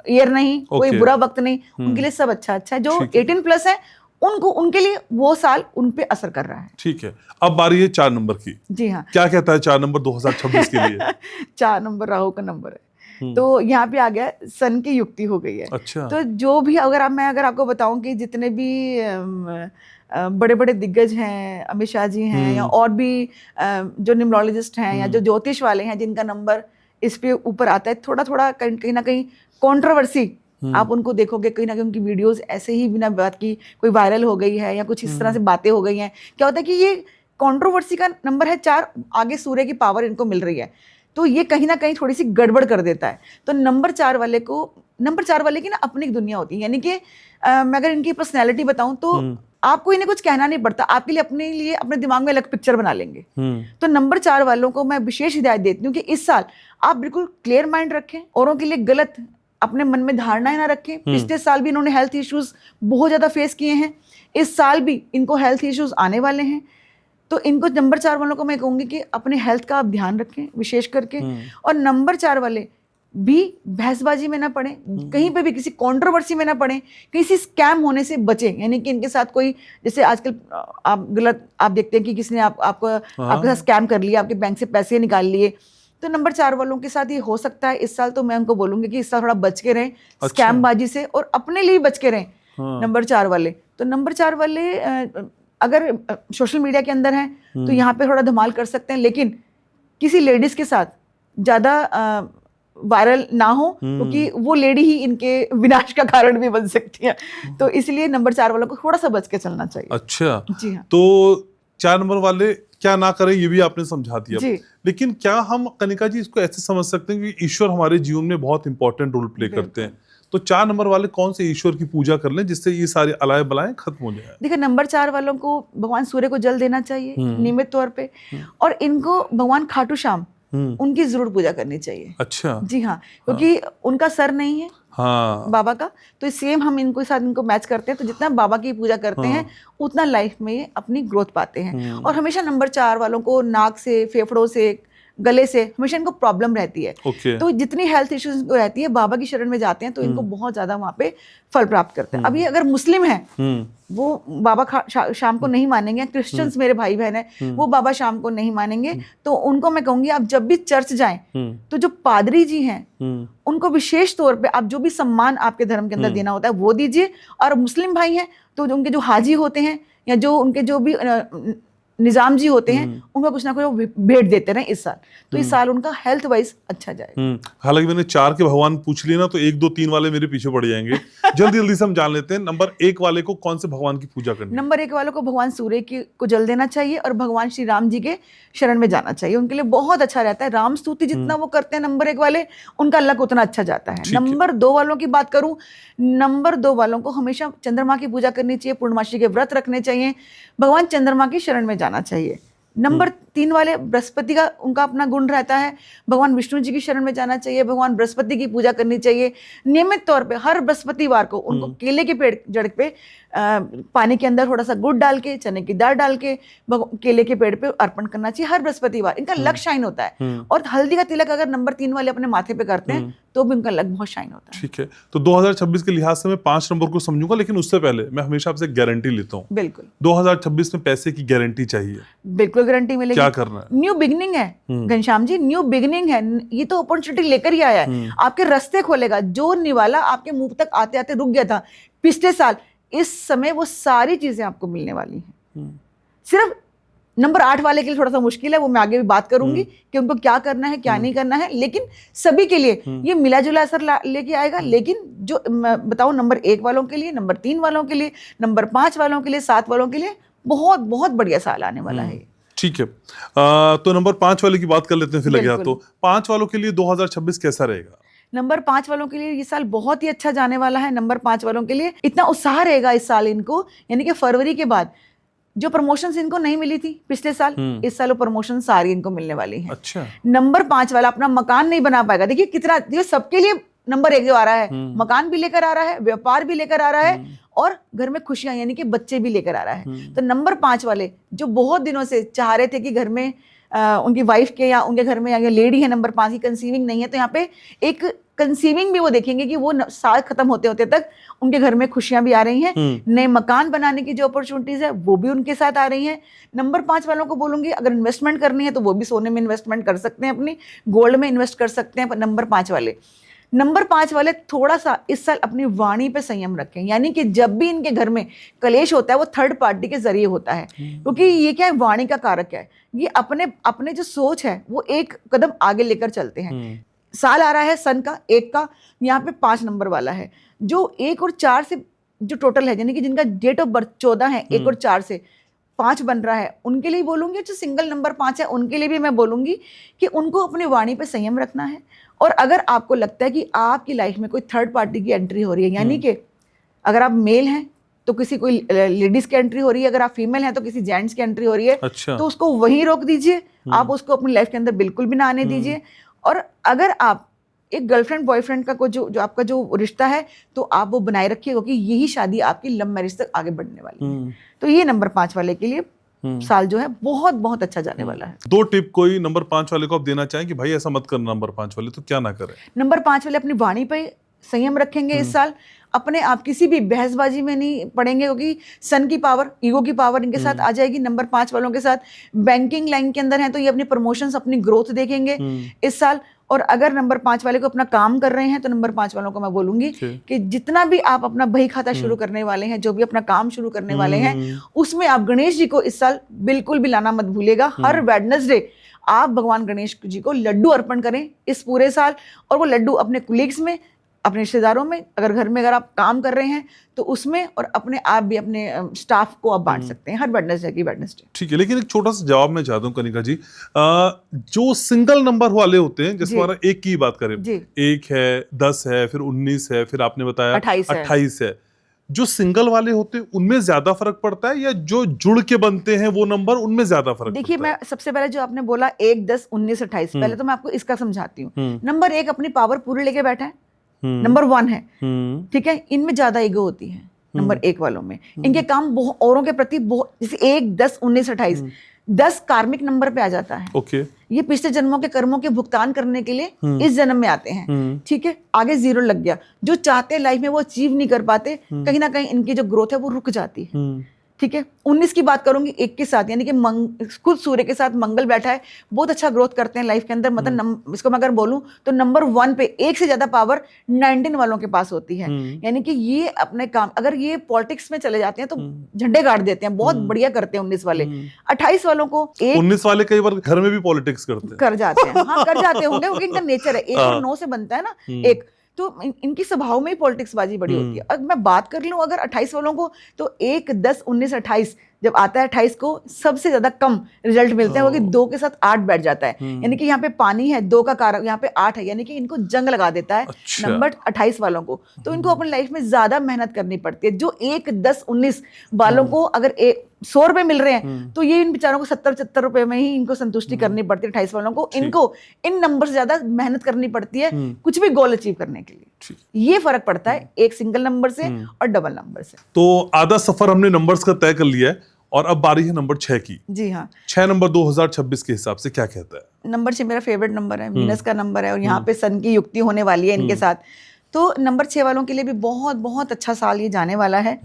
ईयर नहीं, कोई बुरा वक्त नहीं, उनके लिए सब अच्छा है। जो 18+ है उनको, उनके लिए वो साल उन पे असर कर रहा है। ठीक है, अब बारी है 4 नंबर की। जी हाँ, क्या कहता है 4 नंबर 2026 के लिए? 4 नंबर राहु का नंबर है, तो यहाँ पे आ गया सन की युक्ति हो गई है। अच्छा। तो जो भी मैं अगर आपको बताऊं कि जितने भी बड़े बड़े दिग्गज हैं, अमित शाह जी हैं, या और भी जो न्यूमरोलॉजिस्ट हैं या जो ज्योतिष वाले हैं जिनका नंबर इस पे ऊपर आता है, थोड़ा थोड़ा कहीं ना कहीं कंट्रोवर्सी आप उनको देखोगे, कहीं ना कहीं उनकी वीडियोस ऐसे ही बिना बात की कोई वायरल हो गई है या कुछ इस तरह से बातें हो गई हैं। क्या होता है कि ये कंट्रोवर्सी का नंबर है 4, आगे सूर्य की पावर इनको मिल रही है, तो ये कहीं ना कहीं थोड़ी सी गड़बड़ कर देता है। तो नंबर 4 वाले की ना अपनी एक दुनिया होती है, यानी कि मैं अगर इनकी पर्सनैलिटी बताऊं तो आपको इन्हें कुछ कहना नहीं पड़ता, आपके लिए अपने दिमाग में अलग पिक्चर बना लेंगे। तो नंबर 4 वालों को मैं विशेष हिदायत देती हूँ कि इस साल आप बिल्कुल क्लियर माइंड रखें, औरों के लिए गलत अपने मन में धारणाएं ना रखें। पिछले साल भी इन्होंने हेल्थ इश्यूज बहुत ज़्यादा फेस किए हैं, इस साल भी इनको हेल्थ इश्यूज आने वाले हैं। तो इनको नंबर 4 वालों को मैं कहूँगी कि अपने हेल्थ का आप ध्यान रखें विशेष करके। और नंबर 4 वाले भी बहसबाजी में ना पड़े, कहीं पे भी किसी कंट्रोवर्सी में ना पड़े, किसी स्कैम होने से बचें। यानी कि इनके साथ कोई, जैसे आजकल आप देखते हैं कि किसी ने आपके साथ स्कैम कर लिया, आपके बैंक से पैसे निकाल लिए, तो नंबर 4 वालों के साथ ये हो सकता है इस साल। तो मैं उनको बोलूंगी कि इस साल थोड़ा बच के रहें स्कैमबाजी से, और अपने लिए बच के रहें नंबर 4 वाले। तो नंबर 4 वाले अगर सोशल मीडिया के अंदर हैं तो यहाँ पे थोड़ा धमाल कर सकते हैं, लेकिन किसी लेडीज के साथ ज्यादा वायरल ना हो, क्योंकि वो लेडी ही इनके विनाश का कारण भी बन सकती है। तो इसलिए नंबर 4 वालों को थोड़ा सा बच के चलना चाहिए। अच्छा, जी हाँ। तो 4 नंबर वाले क्या ना करें ये भी आपने समझा दिया, लेकिन क्या हम कनिका जी इसको ऐसे समझ सकते हैं कि ईश्वर हमारे जीवन में बहुत इंपॉर्टेंट रोल प्ले करते हैं? तो 4 नंबर वाले कौन से ईश्वर की पूजा कर लें जिससे ये सारे अलाय बलाएं खत्म हो जाए? देखिए, नंबर 4 वालों को भगवान सूर्य को जल देना चाहिए नियमित तौर पे, और इनको भगवान खाटू श्याम उनकी जरूर पूजा करनी चाहिए। अच्छा। जी हाँ, क्योंकि उनका सर नहीं है बाबा का, तो सेम हम इनको मैच करते हैं। तो जितना बाबा की पूजा करते हैं उतना लाइफ में ये अपनी ग्रोथ पाते हैं। और हमेशा नंबर 4 वालों को नाक से, फेफड़ों से, गले से हमेशा इनको प्रॉब्लम रहती है। तो जितनी हेल्थ इश्यूज इनको रहती है, बाबा की शरण में जाते हैं तो इनको बहुत ज्यादा वहाँ पे फल प्राप्त करते हैं। अभी अगर मुस्लिम है वो बाबा शाम को नहीं मानेंगे, क्रिश्चियंस मेरे भाई बहन है वो बाबा शाम को नहीं मानेंगे, तो उनको मैं कहूंगी आप जब भी चर्च जाएं तो जो पादरी जी हैं उनको विशेष तौर पे आप जो भी सम्मान आपके धर्म के अंदर देना होता है वो दीजिए। और मुस्लिम भाई हैं तो उनके जो हाजी होते हैं या जो उनके जो भी निजाम जी होते हैं उनको कुछ ना कुछ भेंट देते रहे इस साल, तो इस साल उनका हेल्थ वाइज अच्छा जाएगा। हालांकि मैंने 4 के भगवान पूछ लिए ना, तो 1, 2, 3 वाले मेरे पीछे पड़ जाएंगे। जल्दी जल्दी से हम जान लेते हैं, नंबर 1 वाले को कौन से भगवान की पूजा करनी? नंबर 1 वालों को भगवान सूर्य को जल देना चाहिए और भगवान श्री राम जी के शरण में जाना चाहिए, उनके लिए बहुत अच्छा रहता है। राम स्तुति जितना वो करते हैं नंबर 1 वाले, उनका लक उतना अच्छा जाता है। नंबर 2 वालों की बात करूं, नंबर 2 वालों को हमेशा चंद्रमा की पूजा करनी चाहिए, पूर्णमासी के व्रत रखने चाहिए, भगवान चंद्रमा की शरण में जाना चाहिए। नंबर 3 वाले बृहस्पति का उनका अपना गुण रहता है, भगवान विष्णु जी की शरण में जाना चाहिए, भगवान बृहस्पति की पूजा करनी चाहिए। नियमित तौर पे हर बृहस्पतिवार को उनको केले के पेड़ जड़ पे पानी के अंदर थोड़ा सा गुड़ डाल के, चने की दाल डाल के केले के पेड़ पे अर्पण करना चाहिए हर बृहस्पतिवार। इनका लक शाइन होता है। और हल्दी का तिलक अगर नंबर 3 वाले अपने माथे पे करते हैं तो भी उनका लक बहुत शाइन होता है। ठीक है, तो 2026 के लिहाज से मैं 5 नंबर को समझूंगा, लेकिन उससे पहले मैं हमेशा आपसे गारंटी लेता हूँ। बिल्कुल, 2026 में पैसे की गारंटी चाहिए। बिल्कुल गारंटी मिलेगी। क्या करना है? न्यू बिगनिंग है घनश्याम जी, न्यू बिगनिंग है। ये तो अपॉर्चुनिटी लेकर ही आया है, आपके रास्ते खोलेगा। जो निवाला आपके मुंह तक आते आते रुक गया था पिछले साल, इस समय वो सारी चीजें आपको मिलने वाली हैं। सिर्फ नंबर 8 वाले के लिए थोड़ा सा मुश्किल है, वो मैं आगे भी बात करूंगी कि उनको क्या करना है क्या नहीं करना है, लेकिन सभी के लिए ये मिला जुला असर लेके आएगा। लेकिन जो मैं बताऊं, नंबर 1 वालों के लिए, नंबर 3 वालों के लिए, नंबर 5 वालों के लिए, 7 वालों के लिए बहुत बहुत बढ़िया साल आने वाला है। ठीक है, तो नंबर 5 वाले की बात कर लेते हैं फिर लग गया। तो 5 वालों के लिए 2026 कैसा रहेगा? नंबर 5 वालों के लिए ये साल बहुत ही अच्छा जाने वाला है। नंबर 5 वालों के लिए इतना उत्साह रहेगा इस साल इनको, यानी कि फरवरी के बाद जो प्रमोशंस इनको नहीं मिली थी पिछले साल, इस साल वो प्रमोशन सारी इनको मिलने वाली हैं। अच्छा। नंबर 5 वाला अपना मकान नहीं बना पाएगा। देखिए कितना, देखिए सबके लिए नंबर 1 जो आ रहा है, मकान भी लेकर आ रहा है, व्यापार भी लेकर आ रहा है और घर में खुशियां यानी कि बच्चे भी लेकर आ रहा है। तो नंबर 5 वाले जो बहुत दिनों से चाह रहे थे कि घर में उनकी वाइफ के या उनके घर में या लेडी है नंबर 5 की कंसीविंग नहीं है, तो यहाँ पे एक कंसीविंग भी वो देखेंगे कि वो साल खत्म होते होते तक उनके घर में खुशियां भी आ रही हैं। नए मकान बनाने की जो अपॉर्चुनिटीज है वो भी उनके साथ आ रही हैं। नंबर 5 वालों को बोलूंगी अगर इन्वेस्टमेंट करनी है तो वो भी सोने में इन्वेस्टमेंट कर सकते हैं, अपनी गोल्ड में इन्वेस्ट कर सकते हैं। नंबर 5 वाले थोड़ा सा इस साल अपनी वाणी पे संयम रखें, यानी कि जब भी इनके घर में कलेश होता है वो थर्ड पार्टी के जरिए होता है, क्योंकि ये क्या है, वाणी का कारक है। ये अपने जो सोच है वो एक कदम आगे लेकर चलते हैं। साल आ रहा है सन का 1 का, यहाँ पे 5 नंबर वाला है, जो 1 और 4 से जो टोटल है, यानी कि जिनका डेट ऑफ बर्थ 14 है, 1 और 4 से 5 बन रहा है, उनके लिए बोलूंगी, जो सिंगल नंबर 5 है उनके लिए भी मैं बोलूंगी कि उनको अपनी वाणी पे संयम रखना है। और अगर आपको लगता है कि आपकी लाइफ में कोई थर्ड पार्टी की एंट्री हो रही है, यानी कि अगर आप मेल हैं तो किसी कोई लेडीज की एंट्री हो रही है, अगर आप फीमेल हैं तो किसी जेंट्स की एंट्री हो रही है, अच्छा। तो उसको वहीं रोक दीजिए, आप उसको अपनी लाइफ के अंदर बिल्कुल भी ना आने दीजिए। और अगर आप एक गर्लफ्रेंड बॉयफ्रेंड का जो आपका जो रिश्ता है तो आप वो बनाए रखिए, क्योंकि यही शादी आपकी लव मैरिज तक आगे बढ़ने वाली है। तो ये नंबर 5 वाले के लिए साल जो है बहुत बहुत अच्छा जाने वाला है। 2 टिप कोई नंबर 5 वाले को आप देना चाहें कि भाई ऐसा मत करना, नंबर 5 वाले तो क्या ना करें? नंबर 5 वाले अपनी वाणी पे संयम रखेंगे इस साल, अपने आप किसी भी बहसबाजी में नहीं पड़ेंगे, क्योंकि सन की पावर, ईगो की पावर इनके साथ आ जाएगी। नंबर 5 वालों के साथ बैंकिंग लाइन के अंदर हैं तो ये अपनी प्रमोशंस, अपनी ग्रोथ देखेंगे इस साल। और अगर नंबर 5 वाले को अपना काम कर रहे हैं तो नंबर 5 वालों को मैं बोलूंगी कि जितना भी आप अपना बही खाता शुरू करने वाले हैं, जो भी अपना काम शुरू करने वाले हैं, उसमें आप गणेश जी को इस साल बिल्कुल भी लाना मत भूलिएगा। हर वेडनेसडे आप भगवान गणेश जी को लड्डू अर्पण करें इस पूरे साल, और वो लड्डू अपने कुलीग्स में, अपने रिश्तेदारों में, अगर घर में अगर आप काम कर रहे हैं तो उसमें, और अपने आप भी अपने स्टाफ को आप बांट सकते हैं हर वेडनेसडे। ठीक है, लेकिन एक छोटा सा जवाब मैं चाहता हूँ कनिका जी, जो सिंगल नंबर वाले होते हैं, जैसे हमारा 1 की बात करें, 1 है, 10 है, फिर 19 है, फिर आपने बताया 28 है, जो सिंगल वाले होते हैं उनमें ज्यादा फर्क पड़ता है या जो जुड़ के बनते हैं वो नंबर उनमें ज्यादा फर्क? देखिए, मैं सबसे पहले जो आपने बोला 1, 10, 19, 28, पहले तो मैं आपको इसका समझाती हूँ। नंबर 1 अपनी पावर पूरी लेके बैठा है, नंबर 1 है, ठीक है, इनमें ज्यादा ईगो होती है नंबर 1 वालों में। इनके काम बहुत औरों के प्रति बहुत, जैसे 1, 10, 19, 28, 10 कार्मिक नंबर पे आ जाता है। ओके। ये पिछले जन्मों के कर्मों के भुगतान करने के लिए इस जन्म में आते हैं, ठीक है। आगे 0 लग गया, जो चाहते लाइफ में वो अचीव नहीं कर पाते, कहीं ना कहीं इनकी जो ग्रोथ है वो रुक जाती है, ठीक है। 19 की बात करूंगी 1 के साथ, यानी कि खुद सूर्य के साथ मंगल बैठा है, बहुत अच्छा ग्रोथ करते हैं लाइफ के अंदर। मतलब इसको मैं अगर बोलूं तो नंबर 1 पे 1 से ज्यादा पावर 19 वालों के पास होती है, यानी कि ये अपने काम, अगर ये पॉलिटिक्स में चले जाते हैं तो झंडे गाड़ देते हैं, बहुत बढ़िया करते हैं 19 वाले। 28 वालों को 19 वाले कई बार घर में भी पॉलिटिक्स कर जाते हैं, हाँ कर जाते होंगे, क्योंकि इनका नेचर है, 1 और 9 से बनता है ना 1, तो इनकी स्वभाव में ही पॉलिटिक्स बाजी बड़ी होती है। अगर मैं बात कर लूं अगर 28 वालों को, तो 1, 10, 19, 28 जब आता है 28 को सबसे ज्यादा कम रिजल्ट मिलते हैं, क्योंकि 2 के साथ 8 बैठ जाता है, यानी कि यहाँ पे पानी है, 2 का कारक यहाँ पे 8 है, यानी कि इनको जंग लगा देता है नंबर 28 वालों को। तो इनको अपनी लाइफ में ज्यादा मेहनत करनी पड़ती है। जो 1, 10, 19 वालों को अगर 100 रुपए मिल रहे हैं तो ये इन बेचारों को 70-75 रुपए में ही इनको संतुष्टि करनी पड़ती है। 28 वालों को इनको इन नंबर से ज्यादा मेहनत करनी पड़ती है कुछ भी गोल अचीव करने के लिए। ये फर्क पड़ता है एक सिंगल नंबर से और डबल नंबर से। तो आधा सफर हमने नंबर्स का तय कर लिया है और अब बारी है नंबर 6 की। जी हाँ, 6 नंबर 2026 के हिसाब से क्या कहता है? नंबर 6 मेरा फेवरेट नंबर है, वीनस का नंबर है, और यहाँ पे सन की युक्ति होने वाली है इनके साथ। तो नंबर 6 वालों के लिए भी बहुत बहुत अच्छा साल ये जाने वाला है,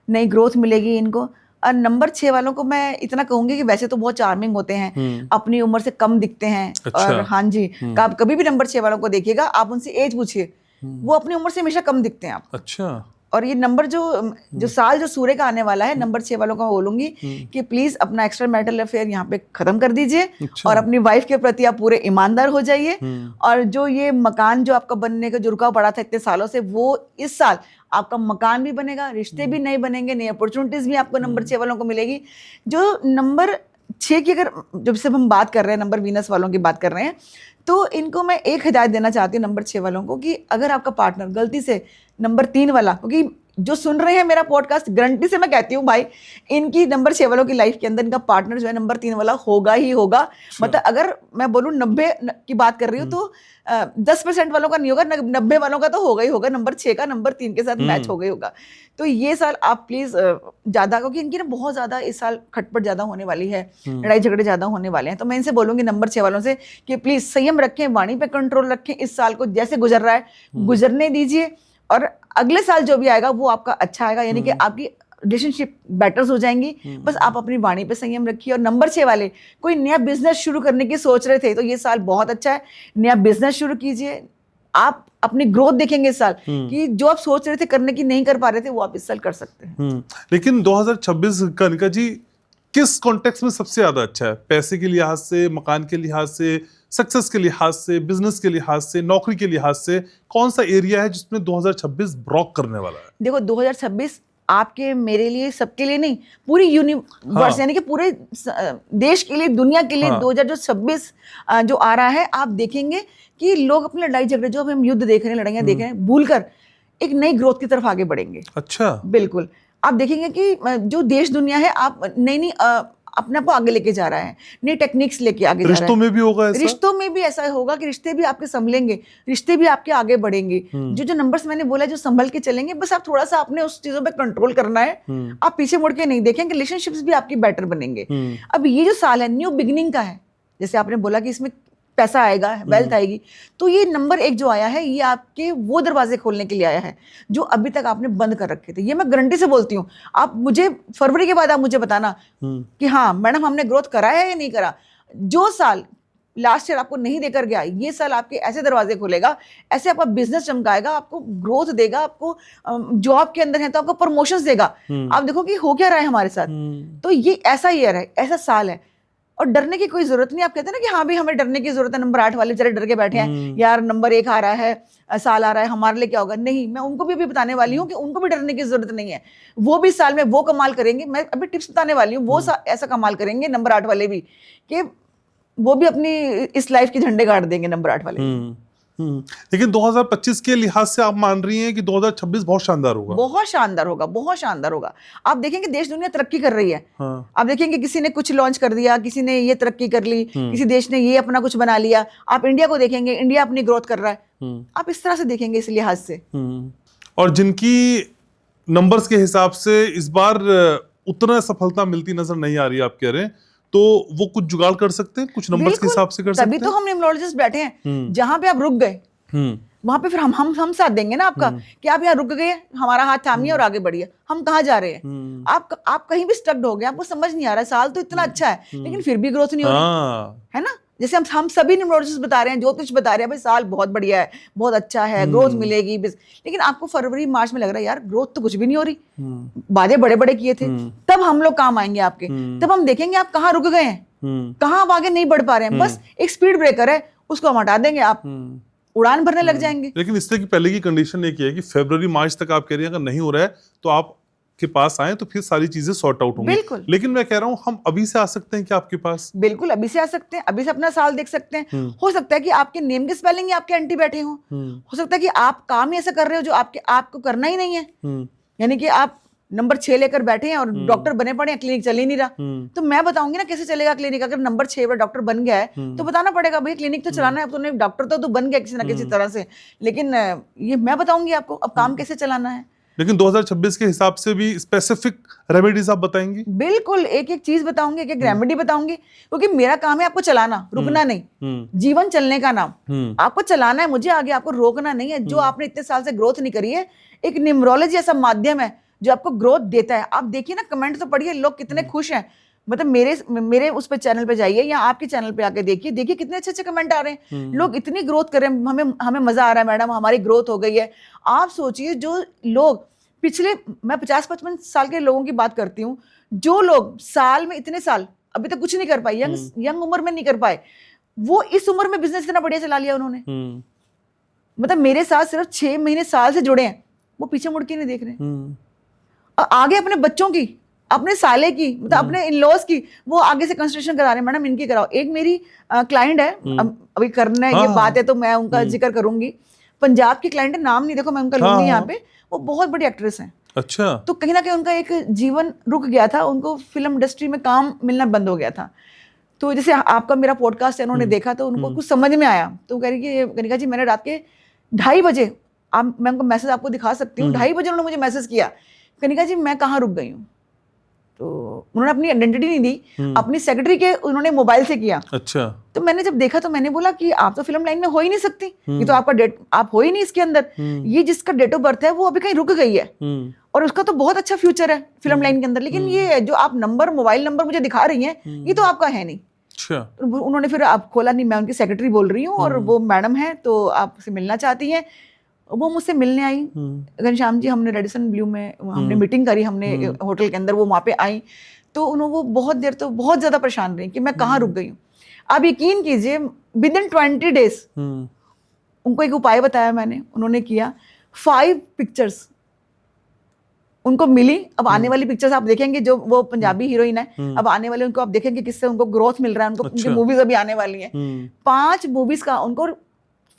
नई ग्रोथ मिलेगी इनको। और नंबर 6 वालों को मैं इतना कहूंगी कि वैसे तो बहुत चार्मिंग होते हैं, अपनी उम्र से कम दिखते हैं। अच्छा। और हाँ जी, कभी भी नंबर 6 वालों को देखिएगा, आप उनसे एज पूछिए, वो अपनी उम्र से हमेशा कम दिखते हैं आप। अच्छा। और ये नंबर जो साल जो सूर्य का आने वाला है, नंबर 6 वालों को मैं बोलूंगी कि प्लीज अपना एक्स्ट्रा मैरिटल अफेयर यहाँ पे खत्म कर दीजिए। अच्छा। और अपनी वाइफ के प्रति आप पूरे ईमानदार हो जाइए। और जो ये मकान जो आपका बनने का जो रुका पड़ा था इतने सालों से, वो इस साल आपका मकान भी बनेगा, रिश्ते भी नए बनेंगे, नई अपॉर्चुनिटीज भी आपको नंबर 6 वालों को मिलेगी। जो नंबर 6 की अगर जब से हम बात कर रहे हैं, नंबर वीनस वालों की बात कर रहे हैं, तो इनको मैं एक हिदायत देना चाहती हूँ नंबर 6 वालों को कि अगर आपका पार्टनर गलती से नंबर 3 वाला, क्योंकि जो सुन रहे हैं मेरा पॉडकास्ट, गारंटी से मैं कहती हूँ भाई, इनकी नंबर 6 वालों की लाइफ के अंदर इनका पार्टनर जो है नंबर 3 वाला होगा ही होगा। मतलब अगर मैं बोलूँ 90 की बात कर रही हूँ तो 10% वालों का नहीं होगा, 90 वालों का तो होगा ही होगा, नंबर 6 का नंबर 3 के साथ मैच हो गई होगा। तो ये साल आप प्लीज ज्यादा, क्योंकि इनकी ना बहुत ज्यादा इस साल खटपट ज्यादा होने वाली है, लड़ाई झगड़े ज्यादा होने वाले हैं। तो मैं इनसे बोलूंगी नंबर 6 वालों से कि प्लीज संयम रखें, वाणी पे कंट्रोल रखें, इस साल को जैसे गुजर रहा है गुजरने दीजिए, और अगले साल जो भी आएगा वो आपका अच्छा आएगा, यानी कि आपकी रिलेशनशिप बेटर्स हो जाएंगी। बस आप अपनी वाणी पे संयम रखिए। और नंबर 6 वाले कोई नया बिजनेस शुरू करने की सोच रहे थे तो ये साल बहुत अच्छा है, नया बिजनेस शुरू कीजिए। आप अपनी ग्रोथ देखेंगे इस साल कि जो आप सोच रहे थे करने की नहीं कर पा रहे थे वो आप इस साल कर सकते हैं। लेकिन 2026 कनिका जी किस कॉन्टेक्स्ट में सबसे ज्यादा अच्छा है? पैसे के लिहाज से, मकान के लिहाज से, सक्सेस के लिहाज से, बिजनेस के लिहाज से, नौकरी के लिहाज से, कौन सा एरिया है जिसमें 2026 ब्रॉक करने वाला है? देखो 2026 आपके मेरे लिए सबके लिए नहीं, पूरी यूनिवर्स यानी कि पूरे देश के लिए, दुनिया के लिए 2026 जो आ रहा है, आप देखेंगे कि लोग अपनी लड़ाई झगड़े, जो हम युद्ध देख रहे हैं, लड़ाइयाँ देख रहे हैं, भूलकर एक नई ग्रोथ की तरफ आगे बढ़ेंगे। अच्छा, बिल्कुल। आप देखेंगे कि जो देश दुनिया है, आप नई अपने आप को आगे लेके जा रहा है, नई टेक्निक्स लेके आगे जा रहा है। रिश्तों में भी होगा ऐसा? रिश्तों में भी ऐसा होगा कि रिश्ते भी आपके संभलेंगे, रिश्ते भी आपके आगे बढ़ेंगे। जो नंबर्स मैंने बोला जो संभल के चलेंगे, बस आप थोड़ा सा अपने उस चीजों पे कंट्रोल करना है। आप पीछे मुड़ के नहीं देखेंगे, रिलेशनशिप्स भी आपकी बेटर बनेंगे। अब ये जो साल है न्यू बिगिनिंग का है, जैसे आपने बोला कि इसमें पैसा आएगा, वेल्थ आएगी, तो ये नंबर 1 जो आया है ये आपके वो दरवाजे खोलने के लिए आया है जो अभी तक आपने बंद कर रखे थे। ये मैं गारंटी से बोलती हूँ। आप मुझे फरवरी के बाद आप मुझे बताना कि हाँ मैडम हमने ग्रोथ करा है या नहीं करा। जो साल लास्ट ईयर आपको नहीं देकर गया, ये साल आपके ऐसे दरवाजे खोलेगा, ऐसे आपका बिजनेस चमकाएगा, आपको ग्रोथ देगा, आपको जॉब के अंदर है तो आपको प्रमोशंस देगा। आप देखो कि हो क्या रहा है हमारे साथ। तो ये ऐसा ईयर है, ऐसा साल है, और डरने की कोई जरूरत नहीं। आप कहते हैं ना कि हाँ भाई हमें डरने की जरूरत है, नंबर 8 वाले बेचारे डर के बैठे हैं, यार नंबर 1 आ रहा है, साल आ रहा है, हमारे लिए क्या होगा। नहीं, मैं उनको भी बताने वाली हूँ कि उनको भी डरने की जरूरत नहीं है। वो भी साल में वो कमाल करेंगे। मैं अभी टिप्स बताने वाली हूँ, वो ऐसा कमाल करेंगे नंबर 8 वाले भी, कि वो भी अपनी इस लाइफ के झंडे गाड़ देंगे नंबर 8 वाले। लेकिन 2025 के लिहाज से आप मान रही हैं कि 2026 बहुत शानदार होगा? बहुत शानदार होगा, बहुत शानदार होगा। आप देखेंगे देश दुनिया तरक्की कर रही है। आप देखेंगे किसी ने कुछ लॉन्च कर दिया, किसी ने ये तरक्की कर ली, किसी देश ने ये अपना कुछ बना लिया। आप इंडिया को देखेंगे, इंडिया अपनी ग्रोथ कर रहा है। आप इस तरह से देखेंगे इस लिहाज से। और जिनकी नंबर्स के हिसाब से इस बार उतना सफलता मिलती नजर नहीं आ रही, आप कह रहे हैं, तो वो कुछ जुगाड़ कर सकते हैं, कुछ नंबर्स के हिसाब से कर सकते हैं। तभी तो हम न्यूमरोलॉजिस्ट बैठे हैं। जहां पे आप रुक गए वहां पे फिर हम साथ देंगे ना आपका, कि आप यहाँ रुक गए, हमारा हाथ थामिए और आगे बढ़िए। हम कहाँ जा रहे हैं? आप कहीं भी स्टक्ड हो गए, आपको समझ नहीं आ रहा है। साल तो इतना अच्छा है लेकिन फिर भी ग्रोथ नहीं हो रही है ना। जैसे हम सभी न्यूमरोलॉजिस्ट बता रहे हैं, ज्योतिष बता रहे हैं, भाई साल बहुत बढ़िया है, बहुत अच्छा है, ग्रोथ मिलेगी, लेकिन आपको फरवरी मार्च में लग रहा है यार ग्रोथ तो कुछ भी नहीं हो रही। वादे बड़े बड़े किए थे, तब हम लोग काम आएंगे आपके। तब हम देखेंगे आप कहाँ रुक गए हैं, कहाँ आप आगे नहीं बढ़ पा रहे हैं। बस एक स्पीड ब्रेकर है, उसको हम हटा देंगे, आप उड़ान भरने लग जाएंगे। लेकिन इससे की पहले की कंडीशन एक है कि फरवरी मार्च तक आप कह रही हैं अगर नहीं हो रहा है तो आप के पास आए तो फिर सारी चीजें सॉर्ट आउट होंगी। बिल्कुल। लेकिन मैं कह रहा हूं हम अभी से आ सकते हैं क्या आपके पास? बिल्कुल अभी से आ सकते हैं, अभी से अपना साल देख सकते हैं। हो सकता है कि आपके नेम की स्पेलिंग आपके एंटी बैठे हों, हो सकता है कि आप काम ही ऐसा कर रहे हो जो आपको करना ही नहीं है। यानी कि आप नंबर 6 लेकर बैठे हैं और डॉक्टर बने पड़े हैं, क्लिनिक चल ही नहीं रहा। तो मैं बताऊंगी ना कैसे चलेगा क्लिनिक। अगर नंबर 6 पर डॉक्टर बन गया है तो बताना पड़ेगा भाई क्लिनिक तो चलाना है। अब तूने डॉक्टर तो बन गया किसी ना किसी तरह से, लेकिन ये मैं बताऊंगी आपको अब काम कैसे चलाना है। लेकिन 2026 के हिसाब से भी स्पेसिफिक रेमेडीज आप बताएंगी? बिल्कुल, एक एक चीज बताऊंगी, एक एक रेमेडी बताऊंगी, क्योंकि मेरा काम है आपको चलाना, रुकना नहीं। जीवन चलने का नाम, आपको चलाना है मुझे आगे, आपको रोकना नहीं है। जो आपने इतने साल से ग्रोथ नहीं करी है, एक न्यूमरोलॉजी ऐसा माध्यम है जो आपको ग्रोथ देता है। आप देखिए ना, कमेंट तो पढ़िए, लोग कितने खुश हैं। मतलब मेरे उस पे चैनल पे जाइए या आपके चैनल पे आके देखिए कितने अच्छे अच्छे कमेंट आ रहे हैं। लोग इतनी ग्रोथ कर रहे हैं, हमें मजा आ रहा है मैडम, हमारी ग्रोथ हो गई है। आप सोचिए जो लोग पिछले, मैं 50-55 साल के लोगों की बात करती हूँ, जो लोग साल में इतने साल अभी तक कुछ नहीं कर पाए, यंग उम्र में नहीं कर पाए, वो इस उम्र में बिजनेस इतना बढ़िया चला लिया उन्होंने। मतलब मेरे साथ सिर्फ 6 महीने साल से जुड़े हैं, वो पीछे मुड़ के नहीं देख रहे। आगे अपने बच्चों की, अपने साले की, मतलब अपने इन-लॉज की, वो आगे से कंसल्टेशन करा रहे हैं, मैडम इनकी कराओ। एक मेरी क्लाइंट है, अभी करना है ये बात है तो मैं उनका जिक्र करूंगी। पंजाब की क्लाइंट है, नाम नहीं देखो मैं उनका लूंगी यहाँ पे। वो बहुत बड़ी एक्ट्रेस हैं, अच्छा। तो कहीं ना कहीं उनका एक जीवन रुक गया था, उनको फिल्म इंडस्ट्री में काम मिलना बंद हो गया था। तो जैसे आपका मेरा पॉडकास्ट है, उन्होंने देखा तो उनको कुछ समझ में आया, तो कह रही कि कनिका जी मैंने रात के 2:30 बजे, मैं उनको मैसेज आपको दिखा सकती हूँ, 2:30 बजे उन्होंने मुझे मैसेज किया, कनिका जी मैं कहाँ रुक गई हूँ। तो उन्होंने अपनी आइडेंटिटी नहीं दी, अपनी सेक्रेटरी के उन्होंने मोबाइल से किया। अच्छा। तो मैंने जब देखा तो मैंने बोला कि आप तो फिल्म लाइन में हो ही नहीं सकती, ये तो आपका डेट, आप हो ही नहीं इसके अंदर, ये जिसका डेट ऑफ बर्थ है वो अभी कहीं रुक गई है और उसका तो बहुत अच्छा फ्यूचर है फिल्म लाइन के अंदर, लेकिन ये जो आप नंबर, मोबाइल नंबर मुझे दिखा रही हैं, ये तो आपका है नहीं। अच्छा। तो उन्होंने फिर आप खोला, नहीं मैं उनकी सेक्रेटरी बोल रही हूँ और वो मैडम है तो आपसे मिलना चाहती हैं। वो मुझसे मिलने आई, घनश्याम जी, हमने रेडिसन ब्लू में हमने मीटिंग करी, हमने होटल के अंदर, वो वहाँ पे आई, तो उन्होंने वो बहुत देर तो बहुत ज्यादा परेशान रही कि मैं कहाँ रुक गई हूँ। आप यकीन कीजिए विदिन 20 डेज उनको एक उपाय बताया मैंने, उन्होंने किया, 5 पिक्चर्स उनको मिली। अब आने वाली पिक्चर्स आप देखेंगे, जो वो पंजाबी हीरोइन है, अब आने वाले उनको आप देखेंगे किससे उनको ग्रोथ मिल रहा है, उनको उनकी मूवीज अभी आने वाली हैं। 5 मूवीज का उनको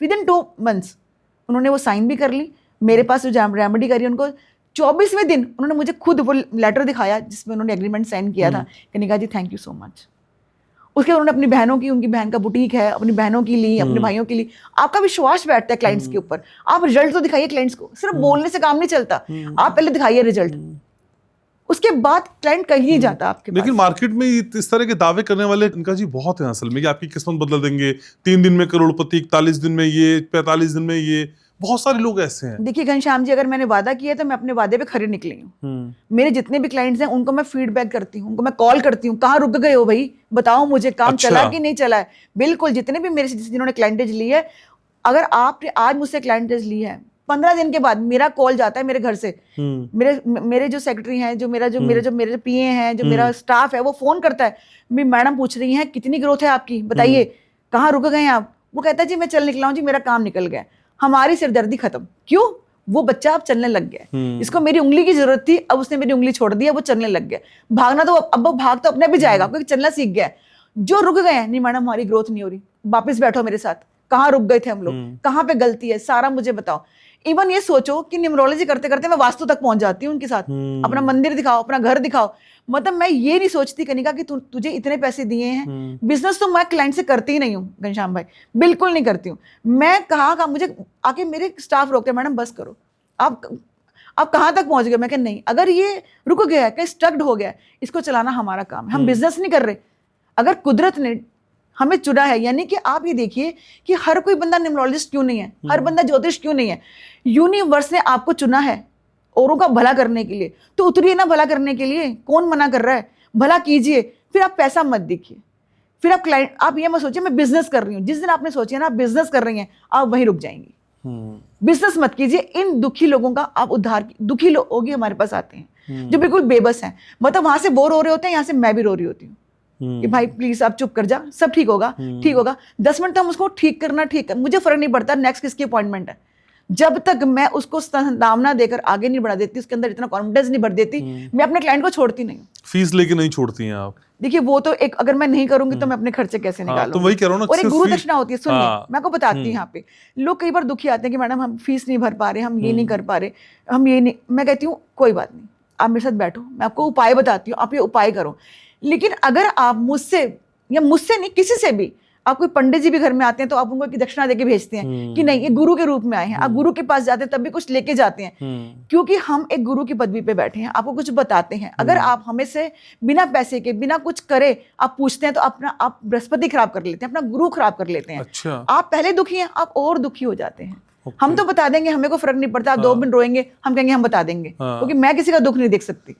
विदिन 2 मंथ्स उन्होंने वो साइन भी कर ली। मेरे पास जो रेमेडी करी, उनको 24वें दिन उन्होंने मुझे खुद वो लेटर दिखाया जिसमें उन्होंने एग्रीमेंट साइन किया था, कनिका जी थैंक यू सो मच। उसके बाद उन्होंने अपनी बहनों की, उनकी बहन का बुटीक है, अपनी बहनों की ली, अपने भाइयों की ली। आपका विश्वास बैठता है क्लाइंट्स के ऊपर, आप रिजल्ट तो दिखाइए क्लाइंट्स को, सिर्फ बोलने से काम नहीं चलता, आप पहले दिखाइए रिजल्ट, उसके बाद क्लाइंट कहीं नहीं जाता आपके पास। लेकिन मार्केट में इस तरह के दावे करने वाले कनिका जी बहुत हैं असल में, कि आपकी किस्मत बदल देंगे, 3 दिन में करोड़पति, 41 दिन में ये, 45 दिन में ये, बहुत सारे लोग ऐसे हैं। देखिए घनश्याम जी, अगर मैंने वादा किया है तो मैं अपने वादे पे खरी निकली हूँ। मेरे जितने भी क्लाइंट्स हैं उनको मैं फीडबैक करती हूँ, उनको मैं कॉल करती हूँ, कहाँ रुक गए हो भाई, बताओ मुझे, काम चला कि नहीं चला है। बिल्कुल, जितने भी मेरे से जिन्होंने क्लाइंटेज ली है, अगर आपने आज मुझसे क्लाइंटेज ली है, 15 दिन के बाद मेरा कॉल जाता है मेरे घर से, मेरे जो सेक्रेटरी हैं, जो मेरे पीए हैं, जो मेरा स्टाफ है, वो फोन करता है, मैडम पूछ रही हैं कितनी ग्रोथ है आपकी, बताइए कहाँ रुक गए हैं आप। वो कहता है जी मैं चल निकला हूँ जी, मेरा काम निकल गया। हमारी सिरदर्दी खत्म। क्यों? वो बच्चा अब चलने लग गया, इसको मेरी उंगली की जरूरत थी, अब उसने मेरी उंगली छोड़ दी, अब वो चलने लग गया। भागना तो अब वो भाग तो अपने भी जाएगा, क्योंकि चलना सीख गया। जो रुक गए हैं, नहीं मैडम हमारी ग्रोथ नहीं हो रही, वापस बैठो मेरे साथ, कहाँ रुक गए थे हम लोग, कहाँ पे गलती है, सारा मुझे बताओ। इवन ये सोचो कि न्यूमरोलॉजी करते करते मैं वास्तु तक पहुंच जाती हूँ उनके साथ, अपना मंदिर दिखाओ, अपना घर दिखाओ। मतलब मैं ये नहीं सोचती कनिका कि तुझे इतने पैसे दिए हैं, बिजनेस तो मैं क्लाइंट से करती ही नहीं हूँ घनश्याम भाई, बिल्कुल नहीं करती हूँ। मैं कहाँ मुझे आके मेरे स्टाफ रोकते हैं, मैडम बस करो, आप कहाँ तक पहुंच गए। मैं कह नहीं, अगर ये रुक गया है, कहीं स्टक्ड हो गया है, इसको चलाना हमारा काम है, हम बिजनेस नहीं कर रहे। अगर कुदरत ने हमें चुना है, यानी कि आप ये देखिए कि हर कोई बंदा न्यूमरोलॉजिस्ट क्यों नहीं है, हर बंदा ज्योतिष क्यों नहीं है, यूनिवर्स ने आपको चुना है औरों का भला करने के लिए, तो उतरिए ना भला करने के लिए। कौन मना कर रहा है? भला कीजिए, फिर आप पैसा मत देखिए, फिर आप क्लाइंट, आप ये मत सोचिए मैं बिजनेस कर रही हूँ। जिस दिन आपने सोचिए ना आप बिजनेस कर रही हैं, आप वहीं रुक जाएंगी। बिजनेस मत कीजिए। इन दुखी लोगों का आप उद्धार, दुखी लोग ही हमारे पास आते हैं जो बिल्कुल बेबस हैं, मतलब वहां से बोर हो रहे होते हैं, यहाँ से मैं भी रो रही होती हूँ कि भाई प्लीज आप चुप कर जा, सब ठीक होगा, ठीक होगा। 10 मिनट हम उसको ठीक करना, ठीक है, मुझे फर्क नहीं पड़ता नेक्स्ट किसकी अपॉइंटमेंट है, जब तक मैं उसको संभावना देकर आगे नहीं बढ़ा देती, उसके अंदर इतना कॉन्फिडेंस नहीं भर देती, मैं अपने क्लाइंट को छोड़ती नहीं हूँ। फीस लेके नहीं छोड़ती हैं आप? देखिए वो तो एक, अगर मैं नहीं करूंगी तो मैं अपने खर्चे कैसे निकालूंगी? तो वही कह रहा हूं ना, और एक गुरु दक्षिणा होती है, सुनिए मैं आपको बताती हूँ। यहाँ पे लोग कई बार दुखी आते हैं कि मैडम हम फीस नहीं भर पा रहे, हम ये नहीं कर पा रहे, हम ये नहीं। मैं कहती हूँ कोई बात नहीं, आप मेरे साथ बैठो, मैं आपको उपाय बताती हूँ, आप ये उपाय करो। लेकिन अगर आप मुझसे, या मुझसे नहीं किसी से भी, आप कोई पंडित जी भी घर में आते हैं तो आप उनको दक्षिणा देके भेजते हैं कि नहीं ये गुरु के रूप में आए हैं, आप गुरु के पास जाते हैं तब भी कुछ लेके जाते हैं, क्योंकि हम एक गुरु की पदवी पे बैठे हैं, आपको कुछ बताते हैं। अगर आप हमें से बिना पैसे के, बिना कुछ करे आप पूछते हैं, तो अपना आप बृहस्पति खराब कर लेते हैं, अपना गुरु खराब कर लेते हैं। अच्छा। आप पहले दुखी हैं, आप और दुखी हो जाते हैं। हम तो बता देंगे, हमें को फर्क नहीं पड़ता, आप 2 मिनट रोएंगे, हम कहेंगे हम बता देंगे, क्योंकि मैं किसी का दुख नहीं देख सकती।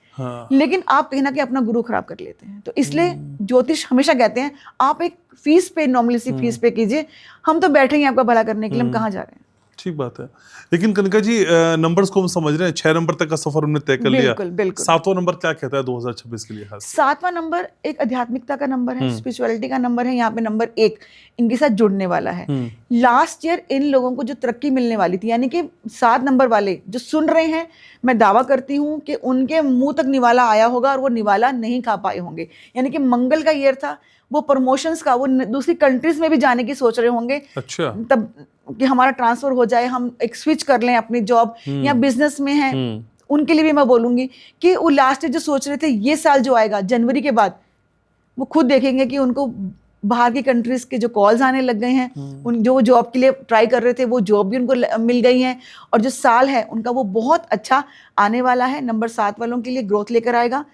लेकिन आप कहीं ना कहीं अपना गुरु खराब कर लेते हैं। तो इसलिए ज्योतिष हमेशा कहते हैं आप एक फीस पे, नॉर्मली सी फीस पे कीजिए, हम तो बैठे हैं आपका भला करने के लिए, हम कहाँ जा रहे हैं। ठीक बात है। लेकिन कनिका जी नंबर्स को हम समझ रहे हैं, 6 नंबर तक का सफर हमने तय कर लिया। बिल्कुल। 7वां नंबर क्या कहता है 2026 के लिए? 7वां नंबर एक आध्यात्मिकता का नंबर है, स्पिरिचुअलिटी का नंबर है। यहाँ पे नंबर 1 इनके साथ जुड़ने वाला है। लास्ट ईयर इन लोगों को जो तरक्की मिलने वाली थी, यानी कि 7 नंबर वाले जो सुन रहे हैं, मैं दावा करती हूँ कि उनके मुंह तक निवाला आया होगा और वो निवाला नहीं खा पाए होंगे। यानी कि मंगल का ईयर था, वो प्रमोशंस का, वो दूसरी कंट्रीज में भी जाने की सोच रहे होंगे। अच्छा। तब कि हमारा ट्रांसफर हो जाए, हम एक स्विच कर लें अपनी जॉब या बिजनेस में है, उनके लिए भी मैं बोलूँगी कि वो लास्ट जो सोच रहे थे ये साल जो आएगा जनवरी के बाद, वो खुद देखेंगे कि उनको बाहर की कंट्रीज के जो कॉल्स आने लग गए हैं, उन जो जॉब के लिए ट्राई कर रहे थे वो जॉब भी उनको मिल गई हैं, और जो साल है उनका वो बहुत अच्छा आने वाला है। नंबर 7 वालों के लिए ग्रोथ लेकर आएगा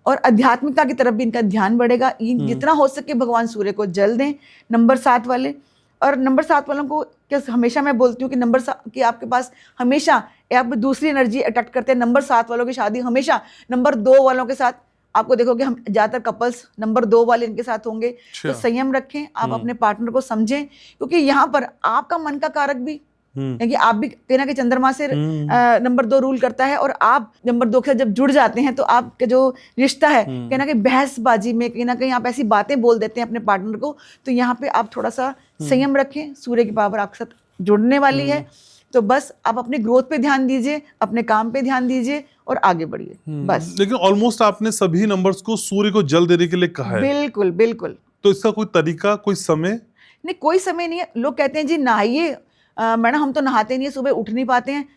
और आध्यात्मिकता की तरफ भी इनका ध्यान बढ़ेगा। जितना हो सके भगवान सूर्य को जल दें नंबर 7 वाले। और नंबर 7 वालों को क्या हमेशा मैं बोलती हूँ कि कि आपके पास हमेशा आप दूसरी एनर्जी अट्रैक्ट करते हैं। नंबर 7 वालों की शादी हमेशा नंबर 2 वालों के साथ, आपको देखोगे हम ज्यादातर कपल्स नंबर 2 वाले इनके साथ होंगे। तो संयम रखें, आप अपने पार्टनर को समझें, क्योंकि यहाँ पर आपका मन का कारक भी, क्योंकि आप भी कहीं ना कहीं चंद्रमा से नंबर 2 रूल करता है, और आप नंबर 2 के साथ जब जुड़ जाते हैं तो आपका जो रिश्ता है कहीं ना कहीं बहसबाजी में कहीं ना कहीं आप ऐसी बातें बोल देते हैं अपने पार्टनर को। तो यहाँ पे आप थोड़ा सा संयम रखें, सूर्य की पावर आपके साथ जुड़ने वाली है। तो बस आप अपने ग्रोथ पे ध्यान दीजिए, अपने काम पे ध्यान दीजिए और आगे बढ़िए बस। लेकिन ऑलमोस्ट आपने सभी नंबर्स को सूर्य को जल देने के लिए कहा है। बिल्कुल बिल्कुल। तो इसका कोई तरीका, कोई समय? नहीं, कोई समय नहीं है। लोग कहते हैं जी नहाइए, मैडम हम तो नहाते नहीं है, सुबह उठ नहीं पाते हैं।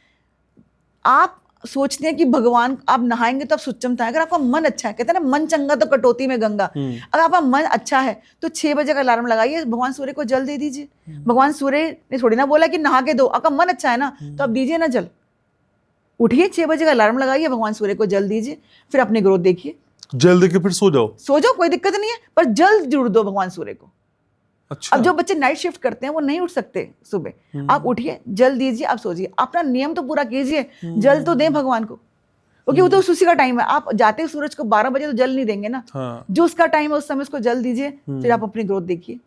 आप सोचते हैं कि भगवान आप नहाएंगे तो आप सुच्चम था। अगर आपका मन अच्छा है, कहते हैं ना मन चंगा तो कटौती में गंगा, अगर आपका मन अच्छा है तो 6 बजे का अलार्म लगाइए, भगवान सूर्य को जल दे दीजिए। भगवान सूर्य ने थोड़ी ना बोला कि नहा के दो, आपका मन अच्छा है ना तो आप दीजिए ना जल। उठिए, 6 बजे का अलार्म लगाइए, भगवान सूर्य को जल दीजिए, फिर अपनी ग्रोथ देखिए। जल देके फिर सो जाओ, कोई दिक्कत नहीं है, पर जल जुड़ दो भगवान सूर्य को। अच्छा। अब जो बच्चे नाइट शिफ्ट करते हैं वो नहीं उठ सकते सुबह, आप उठिए, जल दीजिए, आप सोचिए, अपना नियम तो पूरा कीजिए, जल तो दें भगवान को, क्योंकि वो तो उसी का टाइम है। आप जाते सूरज को 12 बजे तो जल नहीं देंगे ना। हाँ। जो उसका टाइम है उस समय उसको जल दीजिए, फिर आप अपनी ग्रोथ देखिए।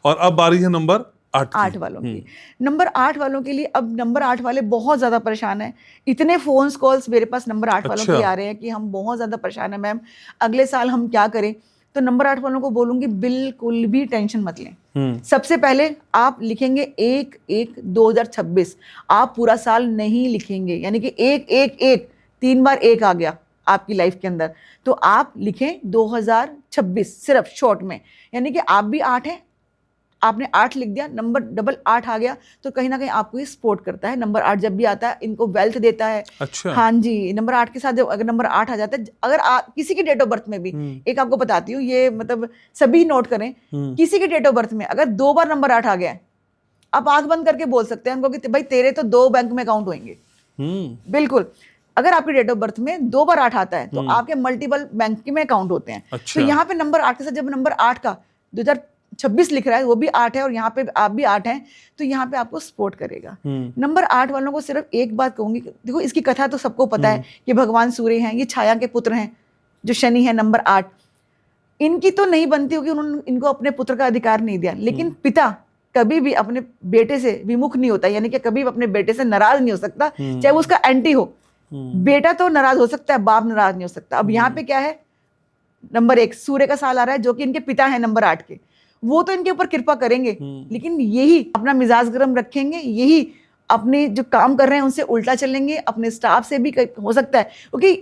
और अब बारी है नंबर 8 वालों की। नंबर 8 वालों के लिए, अब नंबर 8 वाले बहुत ज्यादा परेशान हैं। इतने फोन कॉल्स मेरे पास नंबर 8 वालों के आ रहे हैं कि हम बहुत ज्यादा परेशान है मैम, अगले साल हम क्या करें। तो नंबर 8 वालों को बोलूंगी बिल्कुल भी टेंशन मत लें। सबसे पहले आप लिखेंगे 1/1/2026। आप पूरा साल नहीं लिखेंगे, यानी कि 1/1/1 3 बार 1 आ गया आपकी लाइफ के अंदर, तो आप लिखें 2026 सिर्फ शॉर्ट में, यानी कि आप भी 8 हैं, आपने 8 लिख दिया, नंबर डबल 8 आ गया, तो कहीं ना कहीं आपको ये सपोर्ट करता है। नंबर 8 जब भी आता है इनको वेल्थ देता है। अच्छा। हाँ जी, नंबर 8 के साथ जब अगर नंबर 8 आ जाता है, अगर किसी की डेट ऑफ बर्थ में भी, एक आपको बताती हूँ, ये मतलब सभी नोट करें, किसी की डेट ऑफ बर्थ में अगर 2 बार नंबर 8 आ गया है, आप आंख बंद करके बोल सकते हैं उनको कि भाई तेरे तो 2 बैंक में अकाउंट होंगे। बिल्कुल, अगर आपकी डेट ऑफ बर्थ में 2 बार 8 आता है तो आपके मल्टीपल बैंक में अकाउंट होते हैं। अच्छा। तो यहाँ पे नंबर 8 के साथ जब नंबर 8 का 2026 लिख रहा है, वो भी 8 है और यहाँ पे आप भी 8 हैं, तो यहाँ पे आपको सपोर्ट करेगा। नंबर 8 वालों को सिर्फ एक बात कहूंगी, देखो इसकी कथा तो सबको पता है कि भगवान सूर्य हैं, ये छाया के पुत्र हैं, जो शनि है नंबर 8, इनकी तो नहीं बनती होगी, उन्होंने इनको अपने पुत्र का अधिकार नहीं दिया, लेकिन पिता कभी भी अपने बेटे से विमुख नहीं होता, यानी कि कभी भी अपने बेटे से नाराज नहीं हो सकता, चाहे वो उसका एंटी हो। बेटा तो नाराज हो सकता है, बाप नाराज नहीं हो सकता। अब यहाँ पे क्या है, नंबर 1 सूर्य का साल आ रहा है, जो कि इनके पिता है नंबर 8 के, वो तो इनके ऊपर कृपा करेंगे, लेकिन यही अपना मिजाज गर्म रखेंगे, यही अपने जो काम कर रहे हैं उनसे उल्टा चलेंगे, अपने स्टाफ से भी हो सकता है, क्योंकि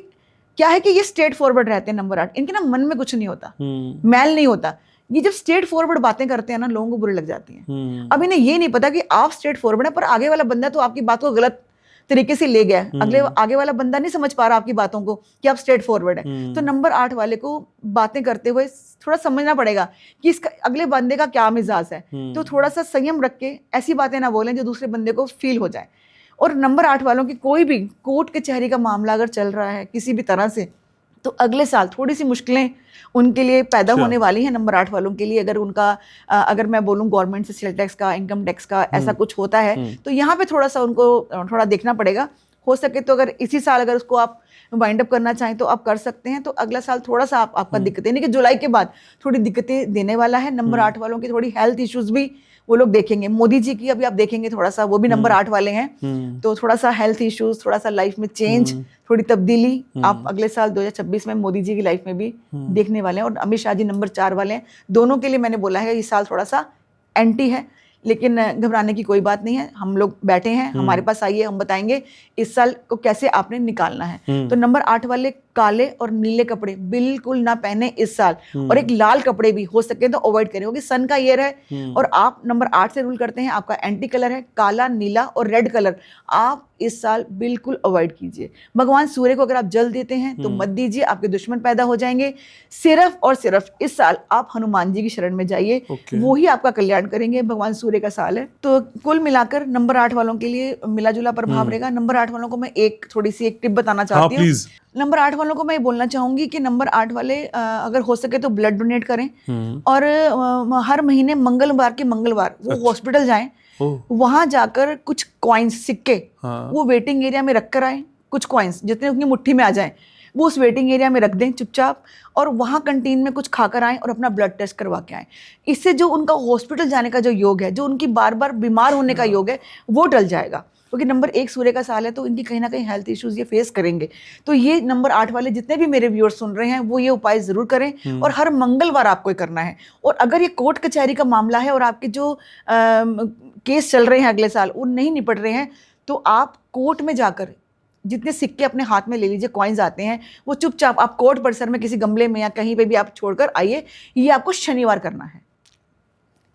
क्या है कि ये स्ट्रेट फॉरवर्ड रहते हैं नंबर 8, इनके ना मन में कुछ नहीं होता, मैल नहीं होता। ये जब स्ट्रेट फॉरवर्ड बातें करते हैं ना, लोगों को बुरी लग जाती हैं। अब इन्हें ये नहीं पता कि आप स्ट्रेट फॉरवर्ड है, पर आगे वाला बंदा तो आपकी बात को गलत तरीके से ले गया है। आगे वाला बंदा नहीं समझ पा रहा आपकी बातों को कि आप स्ट्रेट फॉरवर्ड है। तो नंबर 8 वाले को बातें करते हुए थोड़ा समझना पड़ेगा कि इसका अगले बंदे का क्या मिजाज है, तो थोड़ा सा संयम रख के ऐसी बातें ना बोलें जो दूसरे बंदे को फील हो जाए। और नंबर 8 वालों की कोई भी कोर्ट कचहरी का मामला अगर चल रहा है किसी भी तरह से, तो अगले साल थोड़ी सी मुश्किलें उनके लिए पैदा होने वाली हैं नंबर 8 वालों के लिए। अगर उनका अगर मैं बोलूँ गवर्नमेंट से सेल टैक्स का, इनकम टैक्स का ऐसा कुछ होता है, तो यहाँ पे थोड़ा सा उनको थोड़ा देखना पड़ेगा। हो सके तो अगर इसी साल अगर उसको आप वाइंड अप करना चाहें तो आप कर सकते हैं। तो अगला साल थोड़ा सा आपका दिक्कतें, यानी कि जुलाई के बाद थोड़ी दिक्कतें देने वाला है। नंबर 8 वालों की थोड़ी हेल्थ इश्यूज भी वो लोग देखेंगे। मोदी जी की अभी आप देखेंगे थोड़ा सा, वो भी नंबर 8 वाले हैं, तो थोड़ा सा हेल्थ इश्यूज, थोड़ा सा लाइफ में चेंज, थोड़ी तब्दीली आप अगले साल 2026 में मोदी जी की लाइफ में भी देखने वाले हैं। और अमित शाह जी नंबर 4 वाले हैं। दोनों के लिए मैंने बोला है इस साल थोड़ा सा एंटी है, लेकिन घबराने की कोई बात नहीं है। हम लोग बैठे हैं, हमारे पास आइए, हम बताएंगे इस साल को कैसे आपने निकालना है। तो नंबर 8 वाले काले और नीले कपड़े बिल्कुल ना पहने इस साल, और एक लाल कपड़े भी हो सके तो अवॉइड करें, क्योंकि सन का ईयर है और आप नंबर 8 से रूल करते हैं। आपका एंटी कलर है काला, नीला और रेड कलर। आप इस साल बिल्कुल अवॉइड कीजिए। भगवान सूर्य को अगर आप जल देते हैं तो मत दीजिए, आपके दुश्मन पैदा हो जाएंगे। सिर्फ और सिर्फ इस साल आप हनुमान जी की शरण में जाइए, वो ही आपका कल्याण करेंगे। भगवान सूर्य का साल है। तो कुल मिलाकर नंबर 8 वालों के लिए मिला जुला प्रभाव रहेगा। नंबर 8 वालों को मैं एक थोड़ी सी एक टिप बताना चाहती हूँ। नंबर 8 वालों को मैं ये बोलना चाहूंगी कि नंबर 8 वाले अगर हो सके तो ब्लड डोनेट करें और हर महीने मंगलवार के मंगलवार वो हॉस्पिटल जाएं, वहां जाकर कुछ कॉइन्स, सिक्के वो वेटिंग एरिया में रख कर आए। कुछ कॉइन्स जितने उनकी मुट्ठी में आ जाएं वो उस वेटिंग एरिया में रख दें चुपचाप, और वहां कैंटीन में कुछ खाकर आएं और अपना ब्लड टेस्ट करवा के आएं। इससे जो उनका हॉस्पिटल जाने का जो योग है, जो उनकी बार बार बीमार होने का योग है, वो टल जाएगा। क्योंकि नंबर 1 सूर्य का साल है तो इनकी कहीं ना कहीं हेल्थ इश्यूज ये फेस करेंगे। तो ये नंबर 8 वाले जितने भी मेरे व्यूअर्स सुन रहे हैं वो ये उपाय जरूर करें, और हर मंगलवार आपको करना है। और अगर ये कोर्ट कचहरी का मामला है और आपके जो केस चल रहे हैं अगले साल वो नहीं निपट रहे हैं, तो आप कोर्ट में जाकर जितने सिक्के अपने हाथ में ले लीजिए, कॉइन्स आते हैं, वो चुपचाप आप कोर्ट परिसर में किसी गमले में या कहीं पे भी आप छोड़कर आइए। ये आपको शनिवार करना है।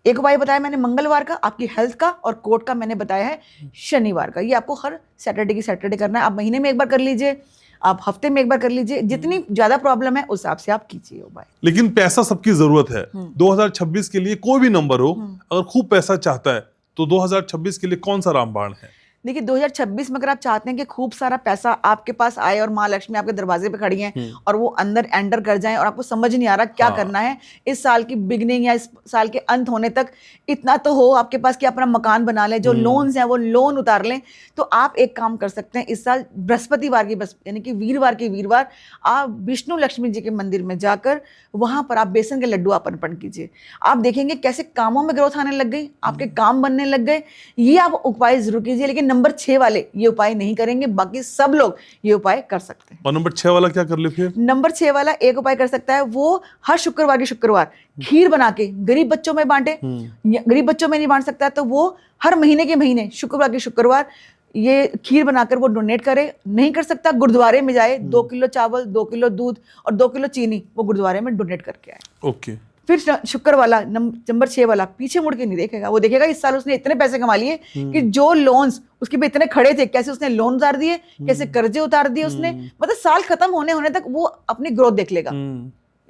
एक उपाय बताया मैंने मंगलवार का, आपकी हेल्थ का, और कोर्ट का मैंने बताया है शनिवार का। ये आपको हर सैटरडे करना है। आप महीने में एक बार कर लीजिए, आप हफ्ते में एक बार कर लीजिए, जितनी ज्यादा प्रॉब्लम है उस हिसाब से आप कीजिए उपाय। लेकिन पैसा सबकी जरूरत है। 2026 के लिए कोई भी नंबर हो, अगर खूब पैसा चाहता है तो 2026 के लिए कौन सा रामबाण है? देखिए 2026 में अगर आप चाहते हैं कि खूब सारा पैसा आपके पास आए और माँ लक्ष्मी आपके दरवाजे पे खड़ी हैं और वो अंदर एंटर कर जाएं और आपको समझ नहीं आ रहा क्या करना है इस साल की बिगनिंग या इस साल के अंत होने तक, इतना तो हो आपके पास कि अपना मकान बना लें, जो लोन्स हैं वो लोन उतार लें, तो आप एक काम कर सकते हैं। इस साल बृहस्पतिवार की यानी कि वीरवार की वीरवार आप विष्णु लक्ष्मी जी के मंदिर में जाकर वहां पर आप बेसन के लड्डू आप अर्पण कीजिए। आप देखेंगे कैसे कामों में ग्रोथ आने लग गई, आपके काम बनने लग गए। ये आप उपाय जरूर कीजिए। लेकिन नंबर 6 वाले ये उपाय नहीं करेंगे, बाकी सब लोग ये उपाय कर सकते हैं। और नंबर 6 वाला क्या कर ले फिर? नंबर 6 वाला एक उपाय कर सकता है, वो हर शुक्रवार के शुक्रवार खीर बना के गरीब बच्चों में बांटे। गरीब बच्चों में नहीं बांट सकता तो वो हर महीने के महीने शुक्रवार के शुक्रवार ये खीर बनाकर वो डोनेट करे। नहीं कर सकता गुरुद्वारे में जाए, 2 किलो चावल, 2 किलो दूध और 2 किलो चीनी वो गुरुद्वारे में डोनेट करके आए। ओके। फिर शुक्र वाला नंबर 6 वाला पीछे मुड़ के नहीं देखेगा। वो देखेगा इस साल उसने इतने पैसे कमा लिए कि जो लोन्स उसके पे इतने खड़े थे, कैसे उसने लोन उतार दिए, कैसे कर्जे उतार दिए उसने। मतलब साल खत्म होने तक वो अपनी ग्रोथ देख लेगा।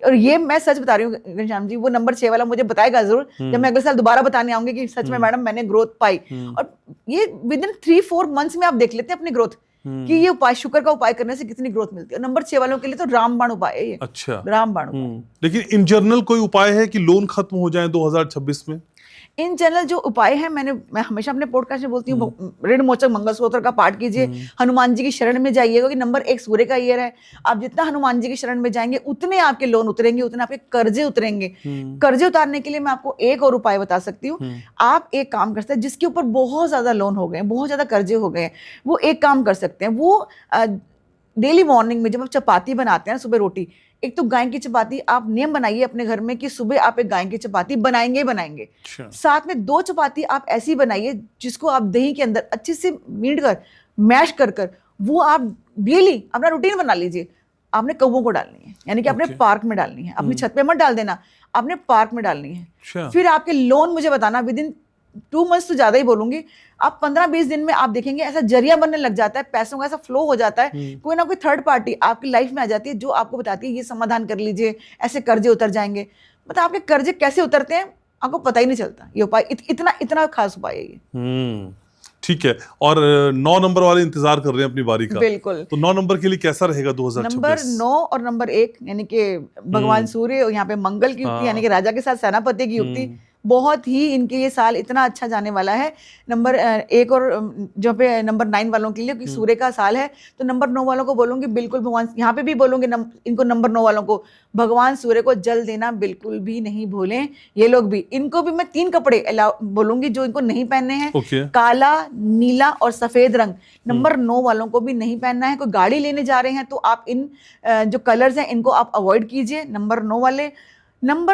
और ये मैं सच बता रही हूँ घनश्याम जी, वो नंबर 6 वाला मुझे बताएगा जरूर जब मैं अगले साल दोबारा बताने आऊंगी कि सच में मैडम मैंने ग्रोथ पाई। और ये विद इन 3-4 मंथ्स में आप देख लेते हैं अपनी ग्रोथ कि ये उपाय, शुक्र का उपाय करने से कितनी ग्रोथ मिलती है। नंबर 6 वालों के लिए तो रामबाण उपाय है ये। अच्छा, रामबाण उपाय। लेकिन इन जनरल कोई उपाय है कि लोन खत्म हो जाए 2026 में? इन जनरल जो उपाय है मैं हमेशा अपने पॉडकास्ट में बोलती हूँ, ऋण मोचक मंगलसूत्र का पाठ कीजिए, हनुमान जी की शरण में जाइए, क्योंकि नंबर 1 सूर्य का ईयर है। आप जितना हनुमान जी की शरण में जाएंगे उतने आपके लोन उतरेंगे, उतने आपके कर्जे उतरेंगे। कर्जे उतारने के लिए मैं आपको एक और उपाय बता सकती हूँ। आप एक काम कर सकते हैं, जिसके ऊपर बहुत ज्यादा लोन हो गए, बहुत ज्यादा कर्जे हो गए, वो एक काम कर सकते हैं। वो डेली मॉर्निंग में जब आप चपाती बनाते हैं सुबह रोटी, एक तो गाय की चपाती आप नियम बनाइए अपने घर में कि सुबह आप एक गाय की चपाती बनाएंगे बनाएंगे। अच्छा। साथ में 2 चपाती आप ऐसी बनाइए जिसको आप दही के अंदर अच्छे से मीट कर मैश कर वो आप डेली अपना रूटीन बना लीजिए। आपने कौवों को डालनी है, यानी कि अपने पार्क में डालनी है, अपनी छत पे मत डाल देना, आपने पार्क में डालनी है। अच्छा। फिर आपके लोन मुझे बताना विद इन 2 मंथ्स तो ज्यादा ही बोलूंगी, आप 15-20 दिन में आप देखेंगे ऐसा जरिया बनने लग जाता है, पैसों का ऐसा फ्लो हो जाता है। कोई ना कोई थर्ड पार्टी आपकी लाइफ में आ जाती है जो आपको बताती है ये समाधान कर लीजिए, ऐसे कर्जे उतर जाएंगे। मतलब आपके कर्जे कैसे उतरते हैं आपको पता ही नहीं चलता। ये उपाय इतना खास उपाय है ये। ठीक है। और 9 नंबर वाले इंतजार कर रहे हैं अपनी बारी का। बिल्कुल। तो 9 नंबर के लिए कैसा रहेगा 2026? नंबर 9 और नंबर 1 यानी कि भगवान सूर्य और यहाँ पे मंगल की युक्ति, यानी कि राजा के साथ सेनापति की युक्ति, बहुत ही इनके ये साल इतना अच्छा जाने वाला है। नंबर 1 और जो पे नंबर 9 वालों के लिए कि सूर्य का साल है, तो नंबर 9 वालों को बोलूंगी बिल्कुल भगवान, यहाँ पे भी बोलूंगी इनको नंबर 9 वालों को भगवान सूर्य को जल देना बिल्कुल भी नहीं भूलें। ये लोग भी, इनको भी मैं 3 कपड़े बोलूंगी जो इनको नहीं पहनने हैं। काला, नीला और सफेद रंग नंबर 9 वालों को भी नहीं पहनना है। कोई गाड़ी लेने जा रहे हैं तो आप इन जो कलर्स हैं इनको आप अवॉइड कीजिए। नंबर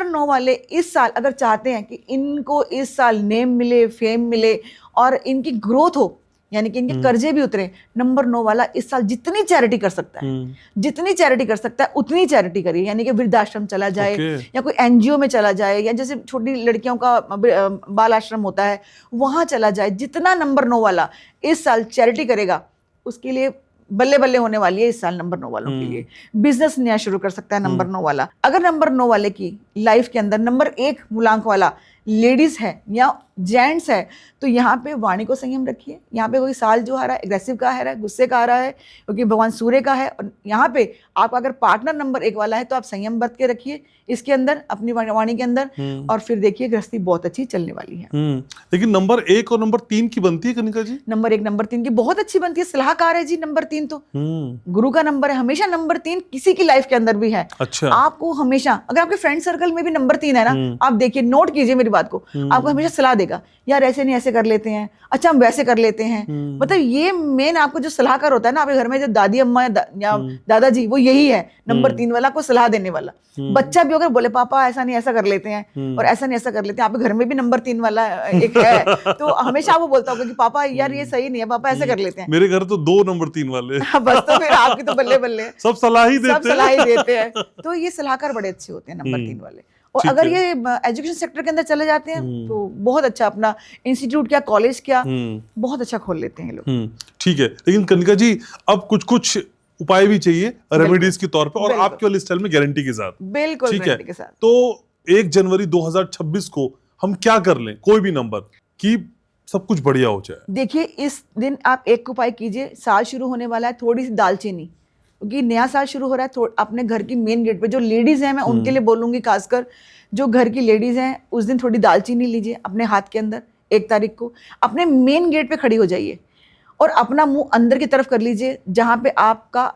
9 वाले इस साल अगर चाहते हैं कि इनको इस साल नेम मिले, फेम मिले और इनकी ग्रोथ हो, यानी कि इनके कर्जे भी उतरे, नंबर 9 वाला इस साल जितनी चैरिटी कर सकता है, जितनी चैरिटी कर सकता है उतनी चैरिटी करिए। यानी कि वृद्धाश्रम चला जाए या कोई एनजीओ में चला जाए, या जैसे छोटी लड़कियों का बाल आश्रम होता है वहां चला जाए। जितना नंबर 9 वाला इस साल चैरिटी करेगा उसके लिए बल्ले बल्ले होने वाली है इस साल नंबर 9 वालों के लिए। बिजनेस नया शुरू कर सकता है नंबर 9 वाला। अगर नंबर 9 वाले की लाइफ के अंदर नंबर 1 मूलांक वाला लेडीज है या जेंट्स है, तो यहाँ पे वाणी को संयम रखिए। यहाँ पे कोई साल जो आ रहा है एग्रेसिव का है, गुस्से का आ रहा है, क्योंकि भगवान सूर्य का है। और यहाँ पे आप अगर पार्टनर नंबर 1 वाला है तो आप संयम बरत के रखिए इसके अंदर, अपनी वाणी के अंदर, और फिर देखिए गृहस्थी बहुत अच्छी चलने वाली है। लेकिन नंबर 1 और नंबर 3 की बनती है कनिका जी? नंबर 1 नंबर 3 की बहुत अच्छी बनती है, सलाहकार है जी नंबर 3 तो गुरु का नंबर है। हमेशा नंबर 3 किसी की लाइफ के अंदर भी है। अच्छा। आपको हमेशा, अगर आपके फ्रेंड सर्कल में भी नंबर 3 है ना, आप देखिए, नोट कीजिए मेरी बात को, आपको हमेशा सलाह देगा, यार ऐसे नहीं ऐसे कर लेते हैं, अच्छा हम वैसे कर लेते हैं। मतलब ये मेन आपको जो सलाहकार होता है ना आपके घर में, जो दादी अम्मा या दादाजी, वो यही है नंबर 3 वाला, को सलाह देने वाला। बच्चा भी अगर बोले पापा ऐसा नहीं ऐसा कर लेते हैं और ऐसा नहीं ऐसा कर लेते हैं, आपके घर में भी नंबर 3 वाला एक है, तो हमेशा वो बोलता होगा कि पापा यार ये सही नहीं है, पापा ऐसे कर लेते हैं। मेरे घर तो 2 नंबर 3 वाले। बस तो फिर आपकी तो बल्ले बल्ले, सब सलाह ही देते हैं। तो ये सलाहकार बड़े अच्छे होते हैं नंबर 3 वाले। और अगर ये एजुकेशन सेक्टर के अंदर चले जाते हैं तो बहुत अच्छा, अपना इंस्टीट्यूट क्या, कॉलेज क्या, बहुत अच्छा खोल लेते हैं लोग। ठीक है, लेकिन कनिका जी अब कुछ उपाय भी चाहिए रेमेडीज के तौर पे, और आपके वाले स्टाइल में गारंटी के साथ। बिल्कुल, ठीक गारंटी के है। साथ। तो 1 जनवरी 2026 को हम क्या कर लें, कोई भी नंबर, कि सब कुछ बढ़िया हो जाए? देखिए, इस दिन आप एक उपाय कीजिए, साल शुरू होने वाला है, थोड़ी सी दालचीनी, क्योंकि नया साल शुरू हो रहा है। अपने घर की मेन गेट पे जो लेडीज हैं, मैं उनके लिए बोलूंगी, खासकर जो घर की लेडीज हैं, उस दिन थोड़ी दालचीनी लीजिए अपने हाथ के अंदर। 1 तारीख को अपने मेन गेट पे खड़ी हो जाइए और अपना मुंह अंदर की तरफ कर लीजिए, जहां पे आपका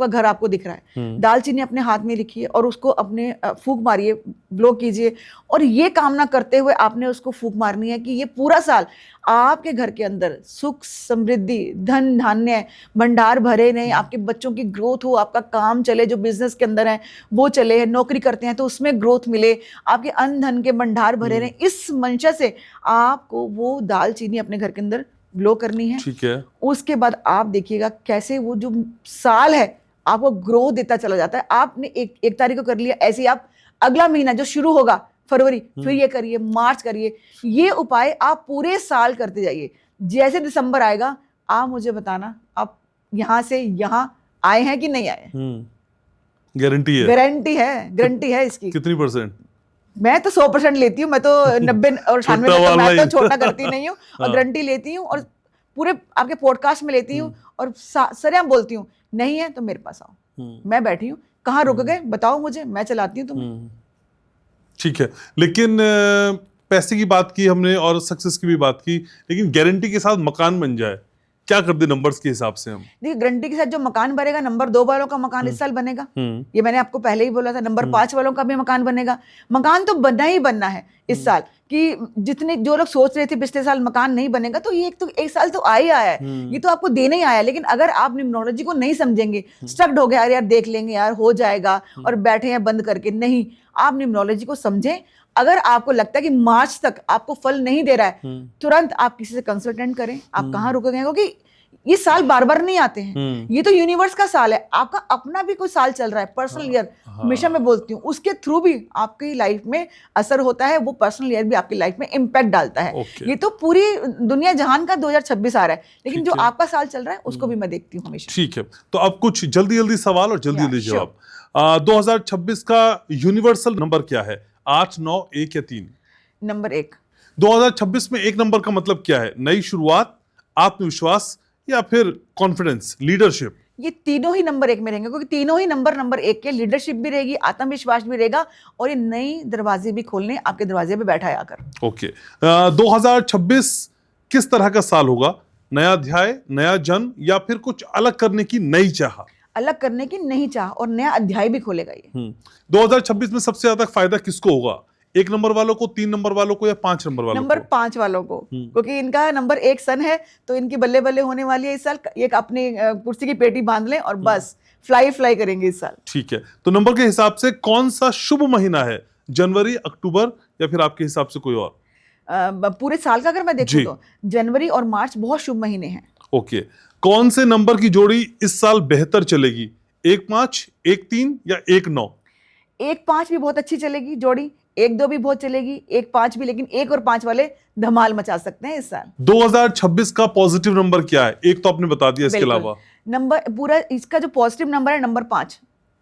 घर आपको दिख रहा है। दालचीनी अपने हाथ में लिखिए और उसको अपने फूंक मारिए, ब्लो कीजिए, और ये कामना करते हुए आपने उसको फूंक मारनी है कि ये पूरा साल आपके घर के अंदर सुख समृद्धि, धन धान्य भंडार भरे नहीं, आपके बच्चों की ग्रोथ हो, आपका काम चले, जो बिजनेस के अंदर है वो चले, नौकरी करते हैं तो उसमें ग्रोथ मिले, आपके अन्न धन के भंडार भरे रहे। इस मंशा से आपको वो दालचीनी अपने घर के अंदर ब्लो करनी है। ठीक है। उसके बाद आप देखिएगा कैसे वो जो साल है आपको ग्रोथ देता चला जाता है। आपने एक तारीख को कर लिया, ऐसे ही आप अगला महीना जो शुरू होगा फरवरी, फिर ये करिए, मार्च करिए। ये उपाय आप पूरे साल करते जाइए। जैसे दिसंबर आएगा आप मुझे बताना आप यहाँ से यहाँ आए हैं कि नहीं आए। गारंटी है? गारंटी है इसकी। कितनी %? मैं तो 100% लेती हूँ। मैं तो 90 और 98 मैं तो छोटा करती नहीं हूँ, और गारंटी लेती हूँ, और पूरे आपके पॉडकास्ट में लेती हूँ, और सरेआम बोलती हूँ, नहीं है तो मेरे पास आओ, मैं बैठी हूँ, कहाँ रुक गए बताओ मुझे, मैं चलाती हूँ तुम्हें। ठीक है, लेकिन पैसे की बात की हमने और सक्सेस की भी बात की, लेकिन गारंटी के साथ मकान बन जाए, क्या कर दे नंबर्स के हिसाब से हम? देखिए, गारंटी के साथ जो मकान बनेगा, नंबर 2 वालों का मकान इस साल बनेगा, ये मैंने आपको पहले ही बोला था। नंबर 5 वालों का भी मकान बनेगा। मकान तो बनना ही बनना है इस साल, कि जितने जो लोग सोच रहे थे पिछले साल मकान नहीं बनेगा, तो ये एक साल तो आ ही आया है, ये तो आपको देने ही आया। लेकिन अगर आप न्यूमरोलॉजी को नहीं समझेंगे, स्टक्ड हो गया, यार देख लेंगे, यार हो जाएगा, और बैठे हैं बंद करके, नहीं, आप न्यूमरोलॉजी को समझें। अगर आपको लगता है कि मार्च तक आपको फल नहीं दे रहा है, तुरंत आप किसी से कंसल्टेंट करें, आप कहाँ रुक गए, क्योंकि ये साल बार बार नहीं आते हैं। ये तो यूनिवर्स का साल है, आपका अपना भी कोई साल चल रहा है, पर्सनल ईयर, हमेशा मैं बोलती हूँ, उसके थ्रू भी आपकी लाइफ में असर होता है, वो पर्सनल ईयर भी आपकी लाइफ में इम्पैक्ट डालता है। ये तो पूरी दुनिया जहान का 2026 आ रहा है, लेकिन जो आपका साल चल रहा है उसको भी मैं देखती हूँ हमेशा। ठीक है, तो अब कुछ जल्दी सवाल और जल्दी जवाब। 2026 का यूनिवर्सल नंबर क्या है? 8, 9, 1 या 3? नंबर 1। 2026 में 1 नंबर का मतलब क्या है? नई शुरुआत, आत्मविश्वास, या फिर कॉन्फिडेंस, लीडरशिप? ये तीनों ही नंबर 1 में रहेंगे, क्योंकि तीनों ही नंबर 1 के, लीडरशिप भी रहेगी, आत्मविश्वास भी रहेगा, और ये नई दरवाजे भी खोलने आपके दरवाजे पे बैठा है आकर। ओके। 2026 किस तरह का साल होगा? नया अध्याय, नया जन्म, या फिर कुछ अलग करने की नई चाह? अलग करने की नहीं चाह, और नया अध्याय भी खोलेगा ये। 2026 में सबसे ज्यादा फायदा किसको होगा? 1 नंबर वालों को, 3 नंबर वालों को, या 5 नंबर वालों को? नंबर 5 वालों को, क्योंकि इनका नंबर 1 सन है, तो इनकी बल्ले बल्ले होने वाली है इस साल। एक अपनी कुर्सी की पेटी बांध लें और बस फ्लाई करेंगे इस साल। ठीक है, तो नंबर के हिसाब से कौन सा शुभ महीना है? जनवरी, अक्टूबर, या फिर आपके हिसाब से कोई और? पूरे साल का अगर मैं देखूं तो जनवरी और मार्च बहुत शुभ महीने हैं। ओके, कौन से नंबर की जोड़ी इस साल बेहतर चलेगी? 1, 5, 1, 3 या 1, 9? 1-5 भी बहुत अच्छी चलेगी जोड़ी, 1-2 भी बहुत चलेगी, 1-5 भी, लेकिन 1 और 5 वाले धमाल मचा सकते हैं इस साल। 2026 का पॉजिटिव नंबर क्या है? एक तो आपने बता दिया, इसके बिल्कुल। अलावा नंबर पूरा इसका जो पॉजिटिव नंबर है नंबर 5।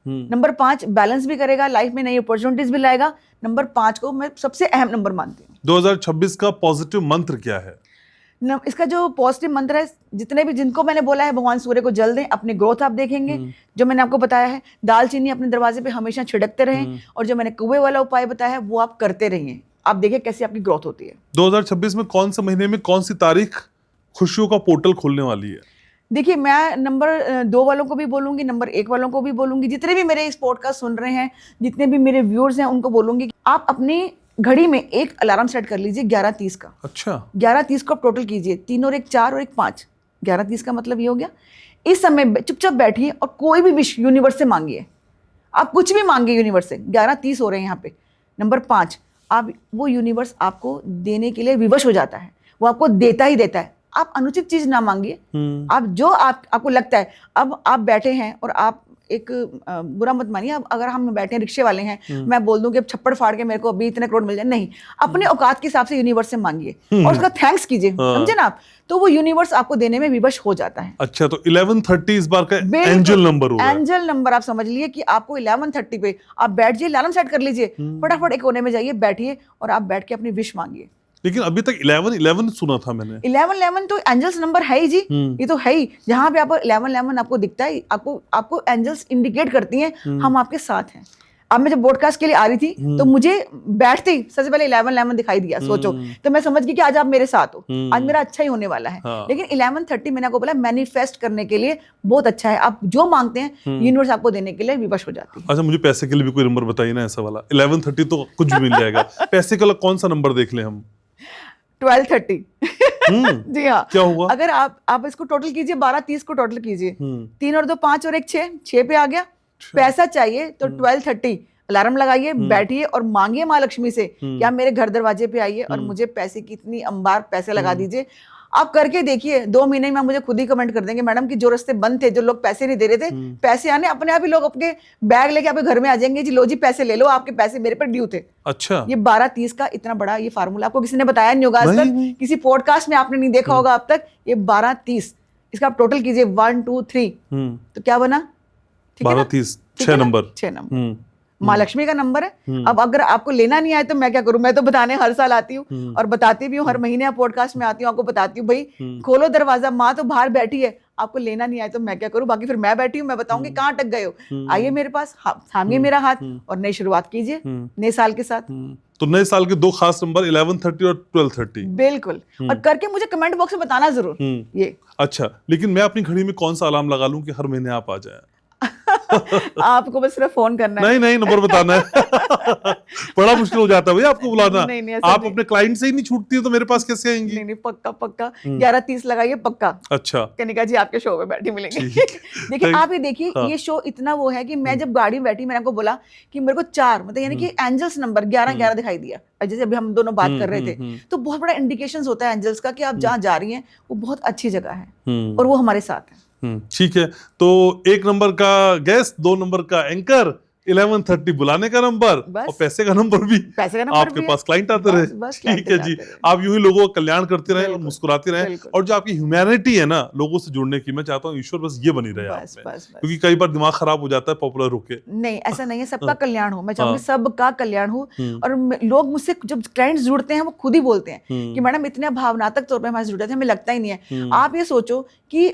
नंबर 5 बैलेंस भी करेगा, लाइफ में नई अपॉर्चुनिटीज भी लाएगा। नंबर 5 को मैं सबसे अहम नंबर मानती हूँ। 2026 का पॉजिटिव मंत्र क्या है? इसका जो पॉजिटिव मंत्र है, जितने भी जिनको मैंने बोला है, भगवान सूर्य को जल दें, अपनी ग्रोथ आप देखेंगे। जो मैंने आपको बताया है, दालचीनी अपने दरवाजे पे हमेशा छिड़कते रहें, और जो मैंने कुएं वाला उपाय बताया है वो आप करते रहिए। आप देखिए कैसे आपकी ग्रोथ होती है। 2026 में कौन से महीने में कौन सी तारीख खुशियों का पोर्टल खोलने वाली है? देखिए, मैं नंबर 2 वालों को भी बोलूंगी, नंबर 1 वालों को भी बोलूंगी, जितने भी मेरे इस पॉडकास्ट सुन रहे हैं, जितने भी मेरे व्यूअर्स हैं, उनको बोलूंगी कि आप अपनी घड़ी में एक अलार्म सेट कर लीजिए 11:30 का। अच्छा। 11:30 को आप टोटल कीजिए, 3 और 1 4 और 1 5। 11:30 का मतलब ये हो गया। इस समय चुपचाप बैठिए और कोई भी विश यूनिवर्स से मांगिए। आप कुछ भी मांगिए यूनिवर्स से। 11:30 हो रहे हैं यहाँ पे। नंबर 5, आप वो यूनिवर्स आपको देने के लिए विवश हो जाता है, वो आपको देता ही देता है। आप अनुचित चीज ना मांगिए। आप जो आपको लगता है, अब आप बैठे हैं और आप एक बुरा मत मानिए, अब अगर हम बैठे हैं, रिक्शे वाले हैं, मैं बोल दूं कि अब छप्पड़ फाड़ के मेरे को अभी इतने करोड़ मिल जाए, नहीं, अपने औकात के हिसाब से यूनिवर्स से मांगिए और उसका थैंक्स कीजिए, समझे ना आप, तो वो यूनिवर्स आपको देने में विवश हो जाता है। अच्छा, तो 11:30 इस बार का एंजल नंबर होगा। एंजल नंबर आप समझ लिए कि आपको 11:30 पे आप बैठ जाइए, अलार्म सेट कर लीजिए, फटाफट एक कोने में जाइए, बैठिए और आप बैठ के अपनी विश मांगिए। लेकिन अभी तक 11-11 सुना था मैंने। 11-11 तो एंजल्स नंबर है ही जी। ये तो है ही, जहां पे आपको 11-11 आपको दिखता है, आपको एंजल्स इंडिकेट करती हैं हम आपके साथ हैं। अब मैं जब पॉडकास्ट के लिए आ रही थी तो मुझे बैठते ही सबसे पहले 11-11 दिखाई दिया। सोचो, तो मैं समझ गई कि आज आप मेरे साथ हो, आज मेरा अच्छा ही होने वाला है। हाँ। लेकिन 11:30 मैंने आपको बोला मैनिफेस्ट करने के लिए बहुत अच्छा है। आप जो मांगते हैं यूनिवर्स आपको देने के लिए विवश हो जाती है। अच्छा, मुझे पैसे के लिए भी कोई नंबर बताइए ना ऐसा वाला। 11:30 तो कुछ भी मिल जाएगा। पैसे के लिए कौन सा नंबर देख लें हम? 12:30। जी हाँ, क्या हुआ? अगर आप इसको टोटल कीजिए, 12:30 को टोटल कीजिए, 3 और 2 5 और 1 6 पे आ गया। पैसा चाहिए तो 12:30 अलार्म लगाइए, बैठिए और मांगिए माँ लक्ष्मी से कि आप मेरे घर दरवाजे पे आइए और मुझे पैसे की इतनी अंबार पैसे लगा दीजिए। आप करके देखिए, 2 महीने में मुझे खुद ही कमेंट कर देंगे, मैडम कि जो रास्ते बंद थे, जो लोग पैसे नहीं दे रहे थे, पैसे आने अपने आप ही, लोग अपने बैग लेके आपके घर में आ जाएंगे, जी लो जी पैसे ले लो, आपके पैसे मेरे पर ड्यू थे। अच्छा, ये 12:30 का इतना बड़ा ये फार्मूला आपको किसी ने बताया नहीं होगा आज तक, किसी पॉडकास्ट में आपने नहीं देखा होगा अब तक। ये 12:30 इसका आप टोटल कीजिए 1 2 3 तो क्या बना? 12:30 6 नंबर। 6 नंबर माँ लक्ष्मी का नंबर है। अब अगर आपको लेना नहीं आए तो मैं क्या करूं? मैं तो बताने हर साल आती हूँ और बताती भी हूँ, हर महीने आप पॉडकास्ट में आती हूँ, आपको बताती हूँ भाई खोलो दरवाजा, माँ तो बाहर बैठी है, आपको लेना नहीं आए तो मैं क्या करूं? बाकी फिर मैं बैठी हूँ, मैं बताऊंगी कहाँ अटक गए हो, आइए मेरे पास, थामिए मेरा हाथ और नई शुरुआत कीजिए नए साल के साथ। तो नए साल के 2 खास नंबर 11:30 और 12:30 बिल्कुल, और करके मुझे कमेंट बॉक्स में बताना जरूर ये। अच्छा, लेकिन मैं अपनी घड़ी में कौन सा अलार्म लगा लूं कि हर महीने आप आ जाए? आपको बस सिर्फ फोन करना है। नहीं, नंबर बताना है। बड़ा मुश्किल हो जाता है भैया आपको बुलाना। नहीं, आप अपने क्लाइंट से ही नहीं छूटती है तो मेरे पास कैसे आएंगी? नहीं, पक्का 11:30 लगाइए, पक्का। अच्छा, कनिका जी आपके शो में बैठी मिलेंगे। देखिए, आप ये देखिए, ये शो इतना वो है कि मैं जब गाड़ी में बैठी, मैंने आपको बोला कि मेरे को 4 मतलब यानी कि एंजल्स नंबर 11-11 दिखाई दिया। जैसे अभी हम दोनों बात कर रहे थे, तो बहुत बड़ा इंडिकेशंस होता है एंजल्स का कि आप जहाँ जा रही हैं वो बहुत अच्छी जगह है और वो हमारे साथ है। ठीक है। तो 1 नंबर का गेस्ट, 2 नंबर का एंकर, 11:30 बुलाने का नंबर और पैसे का नंबर भी। आपके पास क्लाइंट आते रहे। ठीक है जी, आप यूं ही लोगों का कल्याण करते रहे और मुस्कुराते रहे, और जो आपकी ह्यूमैनिटी है ना लोगों से जुड़ने की, मैं चाहता हूँ ईश्वर बस ये बनी रहे आप में, क्योंकि कई बार दिमाग खराब हो जाता है पॉपुलर होके। नहीं, ऐसा नहीं है, सबका कल्याण हो, मैं चाहूंगी सबका कल्याण हो। और लोग मुझसे जब क्लाइंट्स जुड़ते हैं वो खुद ही बोलते हैं कि मैडम इतने भावनात्मक तौर पर हमारे जुड़े थे, हमें लगता ही नहीं है। आप ये सोचो कि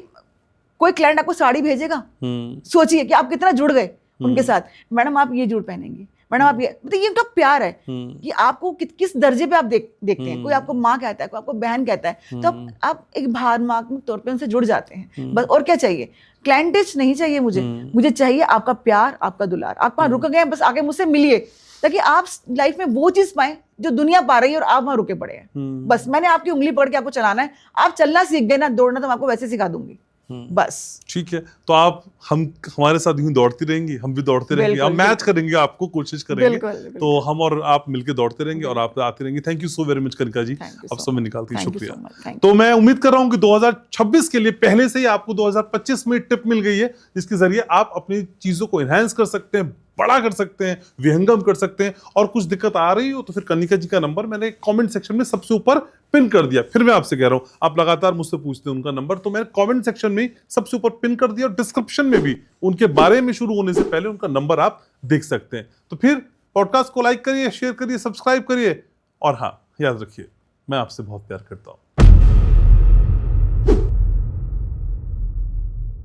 कोई क्लाइंट आपको साड़ी भेजेगा, सोचिए कि आप कितना जुड़ गए उनके साथ। मैडम आप ये जूट पहनेंगी, मैडम आप ये, मतलब ये उनका प्यार है कि आपको किस दर्जे पे आप देखते हैं। कोई आपको माँ कहता है, कोई आपको बहन कहता है, तो आप एक भावनात्मक तौर पे उनसे जुड़ जाते हैं बस। और क्या चाहिए? क्लाइंटेज नहीं चाहिए मुझे चाहिए आपका प्यार, आपका दुलार। आप वहाँ रुक गए, बस आके मुझसे मिलिए, ताकि आप लाइफ में वो चीज पाएं जो दुनिया पा रही है और आप वहां रुके पड़े हैं। बस मैंने आपकी उंगली पकड़ के आपको चलाना है, आप चलना सीख गए ना, दौड़ना तो मैं आपको वैसे सिखा दूंगी बस। ठीक है, तो आप हमारे साथ यूं दौड़ती रहेंगी, हम भी दौड़ते रहेंगे, हम मैच करेंगे, आपको कोशिश करेंगे। बिल्कुल। तो हम और आप मिलके दौड़ते रहेंगे और आप आते रहेंगे। Thank you so very much Kanika ji, आप समय निकालती हैं, शुक्रिया। तो मैं उम्मीद कर रहा हूँ कि 2026 के लिए पहले से ही आपको 2025 में टिप मिल गई है, जिसके जरिए आप अपनी चीजों को एनहांस कर सकते हैं, बड़ा कर सकते हैं, विहंगम कर सकते हैं। और कुछ दिक्कत आ रही हो तो फिर कनिका जी का नंबर मैंने कमेंट सेक्शन में सबसे ऊपर पिन कर दिया। फिर मैं आपसे कह रहा हूं, आप लगातार मुझसे पूछते हैं उनका नंबर, तो मैंने कमेंट सेक्शन में सबसे ऊपर पिन कर दिया और डिस्क्रिप्शन में भी उनके बारे में शुरू होने से पहले उनका नंबर आप देख सकते हैं। तो फिर पॉडकास्ट को लाइक करिए, शेयर करिए, सब्सक्राइब करिए और हाँ, याद रखिए मैं आपसे बहुत प्यार करता हूं।